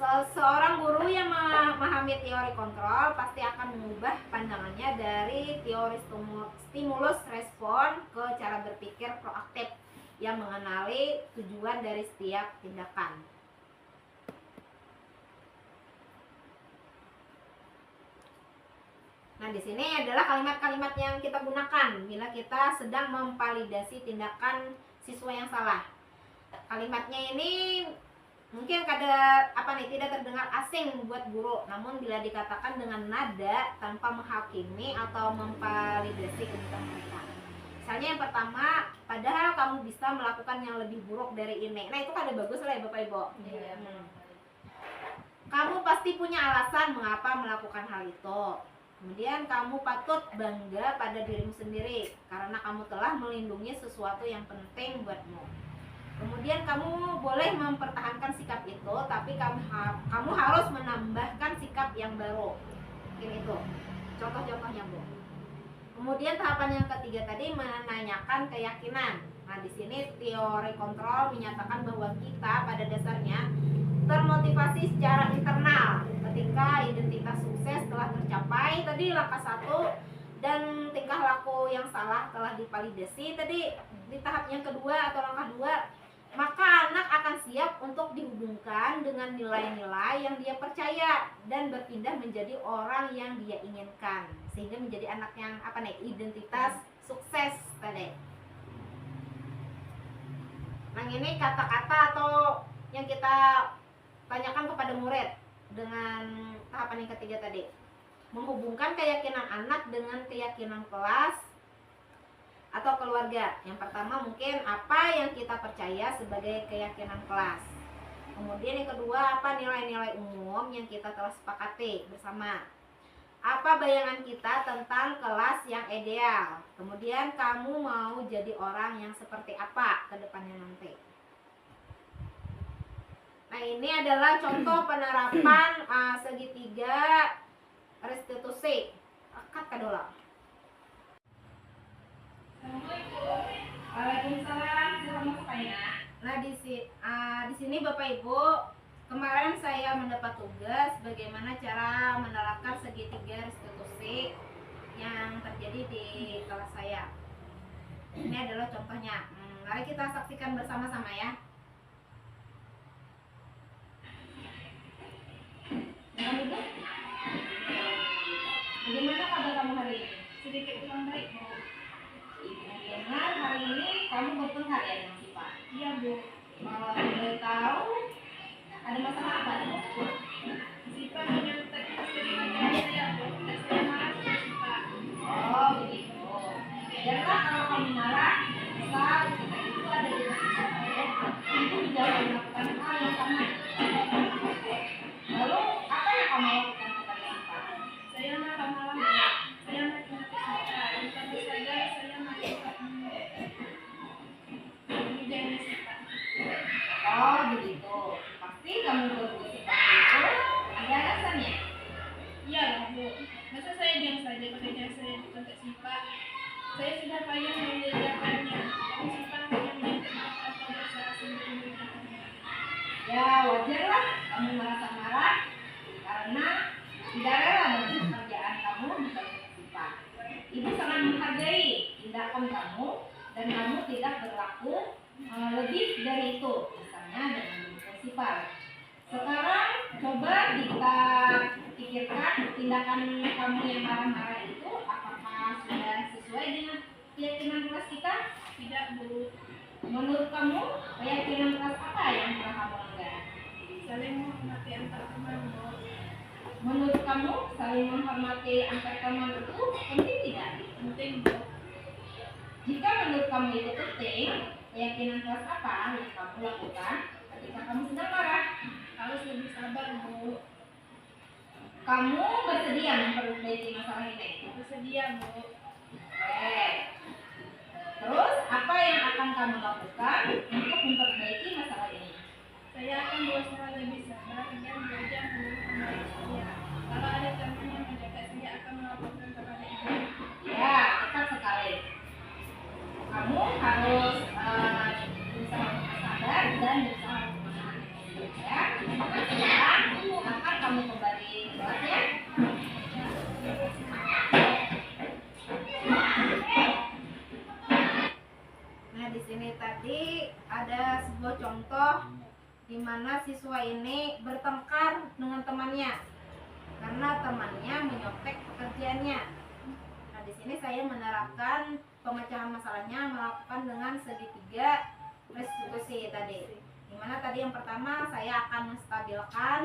Seorang guru yang memahami teori kontrol pasti akan mengubah pandangannya dari teori stimulus respon ke cara berpikir proaktif yang mengenali tujuan dari setiap tindakan. Nah, di sini adalah kalimat-kalimat yang kita gunakan bila kita sedang memvalidasi tindakan siswa yang salah. Kalimatnya ini mungkin kadar tidak terdengar asing buat guru, namun bila dikatakan dengan nada tanpa menghakimi atau memvalidasi kebutuhan mereka. Misalnya yang pertama, padahal kamu bisa melakukan yang lebih buruk dari ini. Nah, itu kada bagus lah ya Bapak Ibu. Iya. Kamu pasti punya alasan mengapa melakukan hal itu. Kemudian kamu patut bangga pada dirimu sendiri karena kamu telah melindungi sesuatu yang penting buatmu. Kemudian kamu boleh mempertahankan sikap itu, tapi kamu harus menambahkan sikap yang baru. Mungkin itu contoh-contohnya, Bu. Kemudian tahapan yang ketiga tadi menanyakan keyakinan. Nah, di sini teori kontrol menyatakan bahwa kita pada dasarnya termotivasi secara internal ketika identitas sukses telah tercapai tadi langkah 1 dan tingkah laku yang salah telah divalidasi tadi di tahap yang kedua atau langkah 2, maka anak akan siap untuk dihubungkan dengan nilai-nilai yang dia percaya dan berpindah menjadi orang yang dia inginkan, sehingga menjadi anak yang identitas sukses tadi. Nah, ini kata-kata atau yang kita tanyakan kepada murid dengan tahapan yang ketiga tadi, menghubungkan keyakinan anak dengan keyakinan kelas atau keluarga. Yang pertama mungkin apa yang kita percaya sebagai keyakinan kelas. Kemudian yang kedua, apa nilai-nilai umum yang kita telah sepakati bersama. Apa bayangan kita tentang kelas yang ideal. Kemudian kamu mau jadi orang yang seperti apa ke depannya nanti. Nah, ini adalah contoh penerapan segitiga restitusi. Akad kadola. Waalaikumsalam. Silahkan masuk ya. Nah, di sini Bapak Ibu, kemarin saya mendapat tugas bagaimana cara menerapkan segitiga restitusi yang terjadi di kelas saya. Ini adalah contohnya. Mari kita saksikan bersama-sama ya. Bagaimana kabar kamu hari ini? Sedikit kurang baik, Bu. Dengar hari ini kamu bertengkar ya dengan Sipa? Iya, Bu. Kalau boleh tahu ada masalah apa? Sipa menyontek keserikatannya saya, Bu. Dan saya marah sama Sipa. Oh begitu. Janganlah kalau kamu marah, saat kita itu ada di posisi saya, itu jangan melakukan hal yang sama. Lalu apa yang kamu lakukan kepada Sipa? Saya marah-marah, Bu. Saya maki-maki Sipa. Dan tentu saja saya maki-maki menjadi Sipa. Oh begitu. Pasti kamu berbuat seperti itu ada alasannya. Iya, Bu. Masa saya diam saja ketika saya dikontak Sipa? Saya sudah payah mengerjakannya, tapi Sipa hanya menyontek atau berusaha sembunyi. Ya wajarlah kamu merasa marah karena tidak rela dengan pekerjaan kamu di balik Sipa. Ibu sangat menghargai tindakan kamu dan kamu tidak berlaku lebih dari itu, misalnya dengan mendukung Sipa. Sekarang coba kita pikirkan tindakan kamu yang marah-marah itu apakah sudah sesuai dengan keyakinan kelas kita? Tidak, Bu. Menurut kamu keyakinan kelas apa yang telah kamu langgar? Saling menghormati antar teman, Bu. Menurut kamu saling menghormati antar teman itu penting tidak? Penting, Bu. Jika menurut kamu itu penting, keyakinan kelas apa yang kamu lakukan ketika kamu sedang marah? Harus lebih sabar, Bu. Kamu bersedia memperbaiki masalah ini? Bersedia, Bu. Oke. Terus apa yang akan kamu lakukan untuk memperbaiki masalah ini? Saya akan berusaha lebih sabar dan belajar menurut baik saya. Kalau ada teman yang menjaga saya akan melaporkan kepada ibu. Ya, tepat sekali. Kamu harus berusaha untuk sabar dan berusaha untuk menahan emosi. Ya, sekarang akan kamu kembali kelasnya. Nah, di sini tadi ada sebuah contoh di mana siswa ini bertengkar dengan temannya karena temannya menyontek pekerjaannya. Nah, di sini saya menerapkan pemecahan masalahnya melakukan dengan segitiga restitusi tadi. Dimana tadi yang pertama saya akan menstabilkan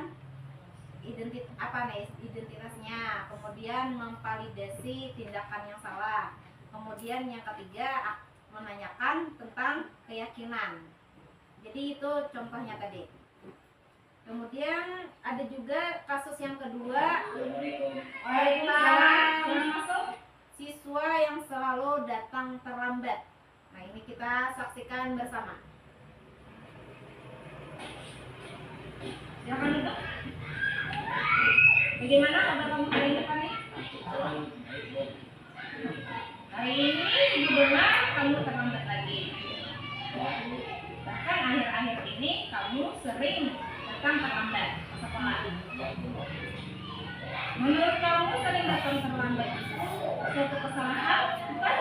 identitasnya, kemudian memvalidasi tindakan yang salah, kemudian yang ketiga menanyakan tentang keyakinan. Jadi itu contohnya tadi. Kemudian ada juga kasus yang kedua tentang siswa yang selalu datang terlambat. Nah, ini kita saksikan bersama. Silakan duduk. Bagaimana kabar kamu hari ini, Fani? Hari ini benar kamu terlambat lagi. Bahkan akhir-akhir ini kamu sering datang terlambat ke sekolah. Menurut kamu sering datang terlambat itu suatu kesalahan, bukan?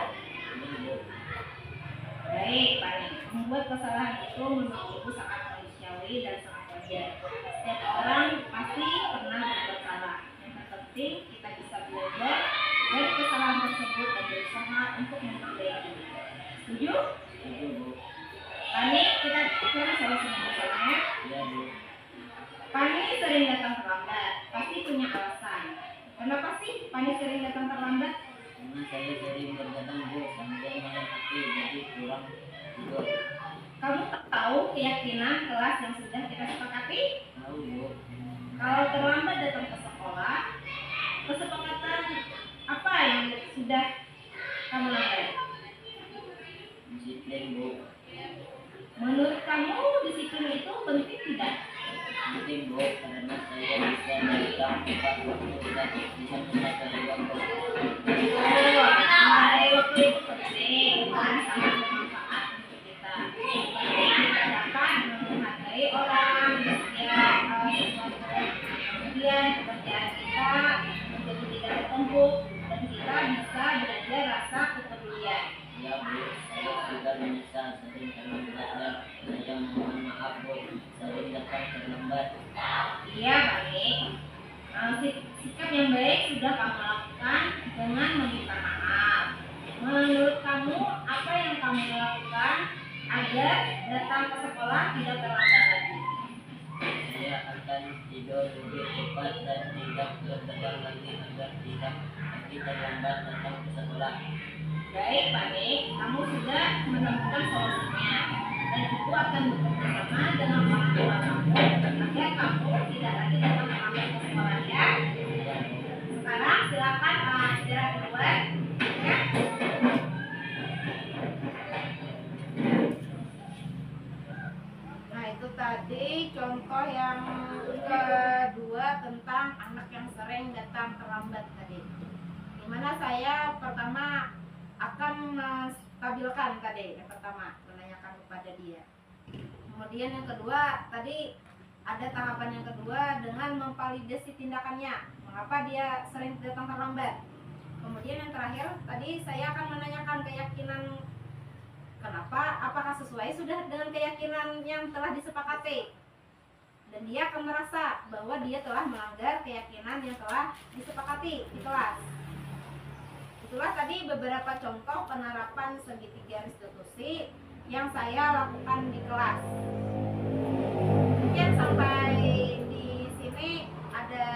Baik, Fani. Membuat kesalahan itu menurut Ibu sangat manusiawi dan sangat wajar. Setiap orang pasti pernah berbuat salah. Yang terpenting kita bisa belajar dari kesalahan tersebut dan berusaha untuk memperbaiki. Setuju? Fani, kita saya senang bersama ya. Fani sering datang terlambat, pasti punya alasan. Kenapa sih Fani sering datang terlambat? Karena saya sering bergadang Bu, sampai malam hari jadi kurang tidur. Kamu tahu keyakinan kelas yang sudah kita sepakati? Tahu Bu, Kalau terlambat datang ke sekolah, kesepakatan apa yang sudah kamu langgar? disiplin Bu, Menurut kamu disiplin itu penting tidak? penting Bu, karena saya bisa merekam tempat waktu dan bisa menata waktu. Menghargai waktu itu penting dan sangat bermanfaat untuk kita. Penting kita dapat menghargai orang di setiap sesuatu. Kemudian pekerjaan kita menjadi tidak tertumpuk dan kita bisa belajar rasa kepedulian. Ya Bu, saya sudah menyesal sering terlambat dan saya mohon maaf Bu, sering datang terlambat. Iya, baik. Sikap yang baik sudah kamu lakukan dengan meminta maaf. Menurut kamu, apa yang kamu lakukan agar datang ke sekolah tidak terlambat lagi? Saya akan tidur lebih cepat dan tidak bergadang lagi agar tidak nanti terlambat datang ke sekolah. Baik, Pak Nik, kamu sudah menemukan solusinya. Dan itu akan bekerja sama dengan orang tua kamu agar kamu tidak lagi datang terlambat ke sekolah ya. Sekarang silakan istirahat keluar. Ya. Nah, itu tadi contoh yang kedua tentang anak yang sering datang terlambat tadi. Dimana saya pertama akan menstabilkan tadi, yang pertama menanyakan kepada dia. Kemudian yang kedua tadi ada tahapan yang kedua dengan memvalidasi tindakannya, mengapa dia sering datang terlambat. Kemudian yang terakhir tadi saya akan menanyakan keyakinan, kenapa, apakah sesuai sudah dengan keyakinan yang telah disepakati, dan dia akan merasa bahwa dia telah melanggar keyakinan yang telah disepakati di kelas. Itulah tadi beberapa contoh penerapan segitiga restitusi yang saya lakukan di kelas. Mungkin sampai di sini ada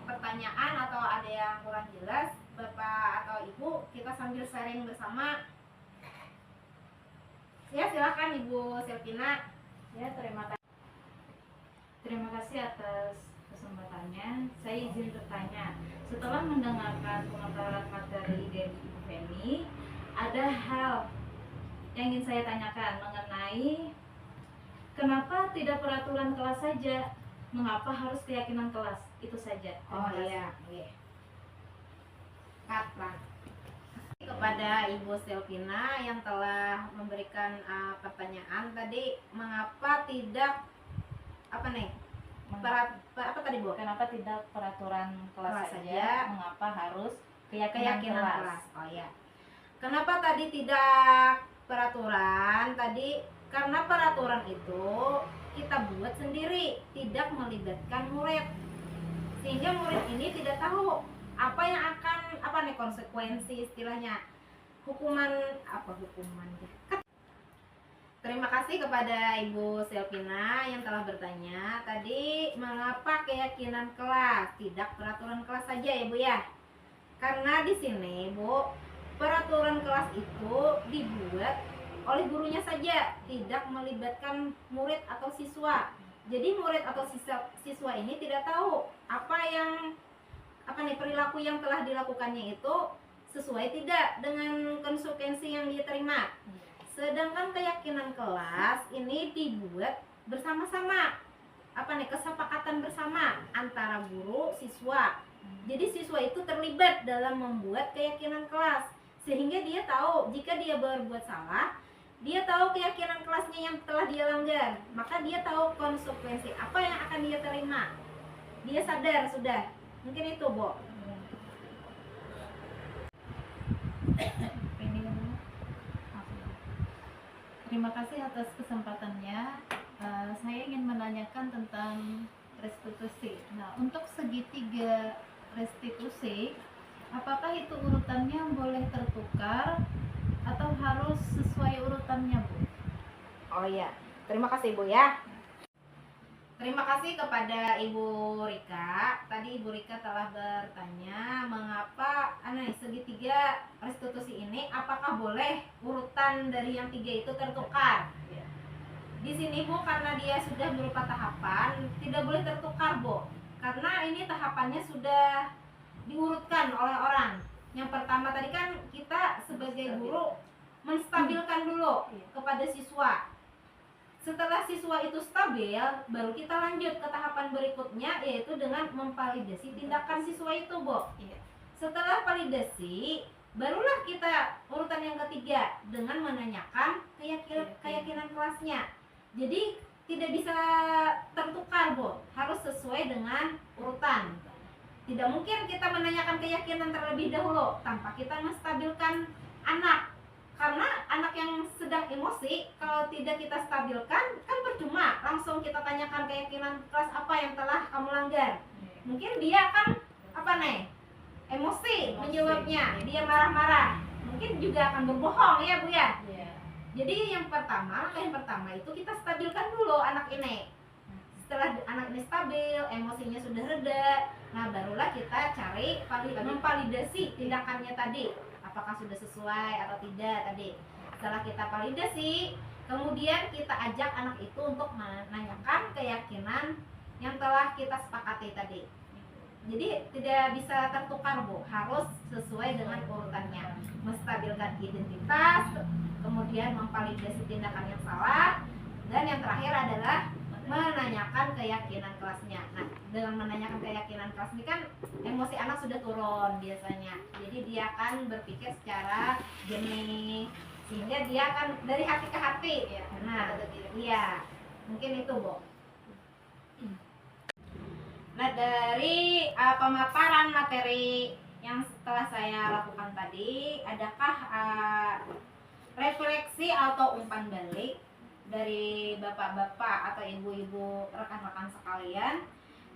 pertanyaan atau ada yang kurang jelas, Bapak atau Ibu, kita sambil sharing bersama. Ya, silakan Ibu Silvina. Ya, terima kasih. Terima kasih atas kesempatannya. Saya izin bertanya. Setelah mendengarkan pemaparan materi dari Ibu Feni, ada hal yang ingin saya tanyakan mengenai kenapa tidak peraturan kelas saja, mengapa harus keyakinan kelas, itu saja. Oh iya, iya. Kata kepada Ibu Silvina yang telah memberikan pertanyaan tadi, mengapa tidak apa nih? Apa tadi Bu? Kenapa tidak peraturan kelas Kelas saja, saja. mengapa harus keyakinan kelas? Oh ya. Kenapa tadi tidak peraturan? Tadi karena peraturan itu kita buat sendiri, tidak melibatkan murid. Sehingga murid ini tidak tahu apa yang akan konsekuensi istilahnya. Hukuman. Terima kasih kepada Ibu Selvina yang telah bertanya. Tadi mengapa keyakinan kelas, tidak peraturan kelas saja ya Bu ya? Karena di sini Bu, peraturan kelas itu dibuat oleh gurunya saja, tidak melibatkan murid atau siswa. Jadi murid atau siswa ini tidak tahu apa nih perilaku yang telah dilakukannya itu sesuai tidak dengan konsekuensi yang dia terima. Sedangkan keyakinan kelas ini dibuat bersama-sama, kesepakatan bersama antara guru siswa. Jadi siswa itu terlibat dalam membuat keyakinan kelas, sehingga dia tahu jika dia berbuat salah, dia tahu keyakinan kelasnya yang telah dia langgar, maka dia tahu konsekuensi apa yang akan dia terima. Dia sadar sudah. Mungkin itu, Bu. Terima kasih atas kesempatannya. Saya ingin menanyakan tentang restitusi. Nah, untuk segitiga restitusi, apakah itu urutannya boleh tertukar atau harus sesuai urutannya, Bu? Oh iya, terima kasih Bu ya. Terima kasih kepada Ibu Rika. Tadi Ibu Rika telah bertanya mengapa segitiga restitusi ini apakah boleh urutan dari yang 3 itu tertukar. Di sini Bu, karena dia sudah berupa tahapan, tidak boleh tertukar Bu. Karena ini tahapannya sudah diurutkan oleh orang. Yang pertama tadi kan kita sebagai guru menstabilkan dulu kepada siswa. Setelah siswa itu stabil, baru kita lanjut ke tahapan berikutnya, yaitu dengan memvalidasi tindakan siswa itu, Bu. Setelah validasi, barulah kita urutan yang ketiga dengan menanyakan keyakinan kelasnya. Jadi tidak bisa tertukar, Bu. Harus sesuai dengan urutan. Tidak mungkin kita menanyakan keyakinan terlebih dahulu tanpa kita menstabilkan anak. Karena anak yang sedang emosi, kalau tidak kita stabilkan, kan percuma. Langsung kita tanyakan keyakinan kelas apa yang telah kamu langgar. Mungkin dia akan emosi menjawabnya, dia marah-marah. Mungkin juga akan berbohong ya Bu ya. Jadi yang pertama itu kita stabilkan dulu anak ini. Setelah anak ini stabil, emosinya sudah reda, nah barulah kita cari memvalidasi tindakannya tadi. Apakah sudah sesuai atau tidak tadi. Setelah kita validasi, kemudian kita ajak anak itu untuk menanyakan keyakinan yang telah kita sepakati tadi. Jadi tidak bisa tertukar Bu, harus sesuai dengan urutannya. Menstabilkan identitas, kemudian memvalidasi tindakan yang salah, dan yang terakhir adalah menanyakan keyakinan kelasnya. Nah, dengan menanyakan keyakinan kelas ini kan emosi anak sudah turun biasanya. Jadi dia akan berpikir secara jernih, sehingga dia akan dari hati ke hati. Nah, iya, mungkin itu Bu. Nah, dari pemaparan materi yang setelah saya lakukan tadi, adakah refleksi atau umpan balik dari bapak-bapak atau ibu-ibu rekan-rekan sekalian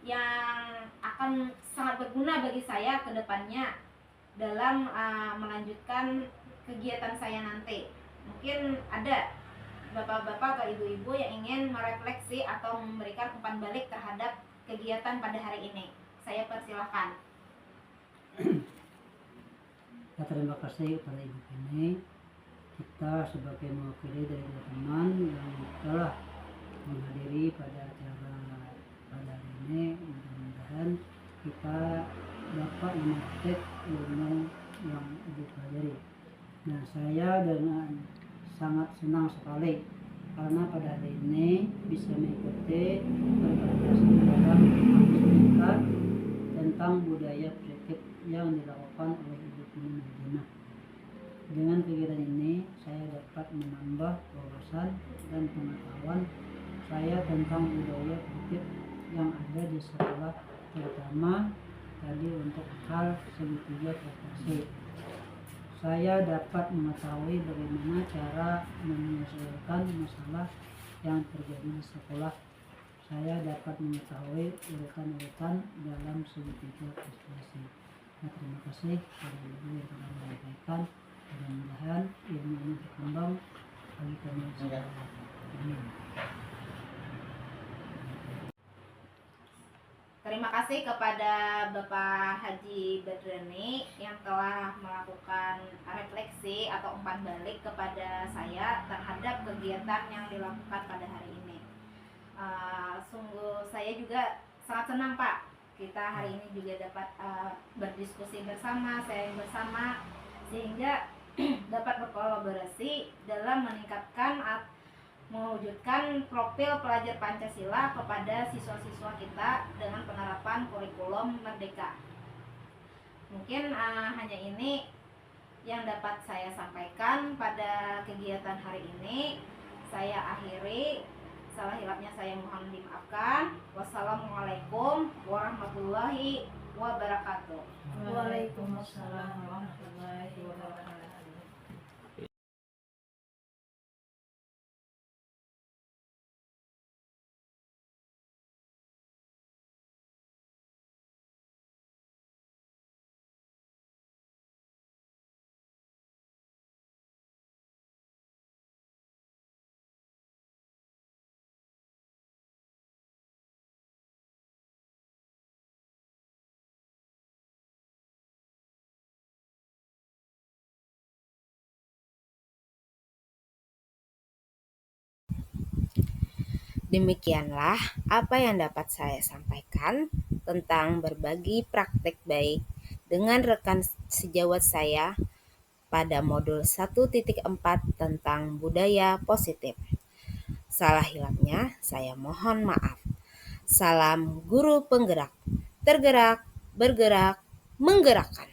yang akan sangat berguna bagi saya ke depannya dalam melanjutkan kegiatan saya nanti? Mungkin ada bapak-bapak atau ibu-ibu yang ingin merefleksi atau memberikan umpan balik terhadap kegiatan pada hari ini. Saya persilahkan. Terima kasih kepada Ibu Kini. Kita sebagai mewakili dari teman yang telah menghadiri pada acara pada hari ini, mudah-mudahan kita dapat memetik ilmu yang Ibu pelajari. Nah, saya dengan sangat senang sekali karena pada hari ini bisa mengikuti berpartisipasi dalam pendidikan tentang budaya praktik yang dilakukan oleh Ibu Kini Madinah. Dengan kegiatan ini, saya dapat menambah wawasan dan pengetahuan saya tentang budaya praktik yang ada di sekolah, terutama tadi untuk hal segitiga prestasi. Saya dapat mengetahui bagaimana cara menyelesaikan masalah yang terjadi di sekolah. Saya dapat mengetahui urutan-urutan dalam segitiga prestasi. Nah, terima kasih kepada Ibu yang telah menyampaikan. Mudah-mudahan ilmu ini berkembang Enggak. Terima kasih kepada Bapak Haji Badrani yang telah melakukan refleksi atau umpan balik kepada saya terhadap kegiatan yang dilakukan pada hari ini. Sungguh saya juga sangat senang Pak, kita hari ini juga dapat berdiskusi bersama, sharing bersama, sehingga dapat berkolaborasi dalam meningkatkan mewujudkan profil pelajar Pancasila kepada siswa-siswa kita dengan penerapan kurikulum Merdeka. Mungkin hanya ini yang dapat saya sampaikan pada kegiatan hari ini. Saya akhiri, salah hilapnya saya mohon dimaafkan. Wassalamualaikum warahmatullahi wabarakatuh. Waalaikumsalam warahmatullahi wabarakatuh. Demikianlah apa yang dapat saya sampaikan tentang berbagi praktek baik dengan rekan sejawat saya pada modul 1.4 tentang budaya positif. Salah hilapnya saya mohon maaf. Salam guru penggerak, tergerak, bergerak, menggerakkan.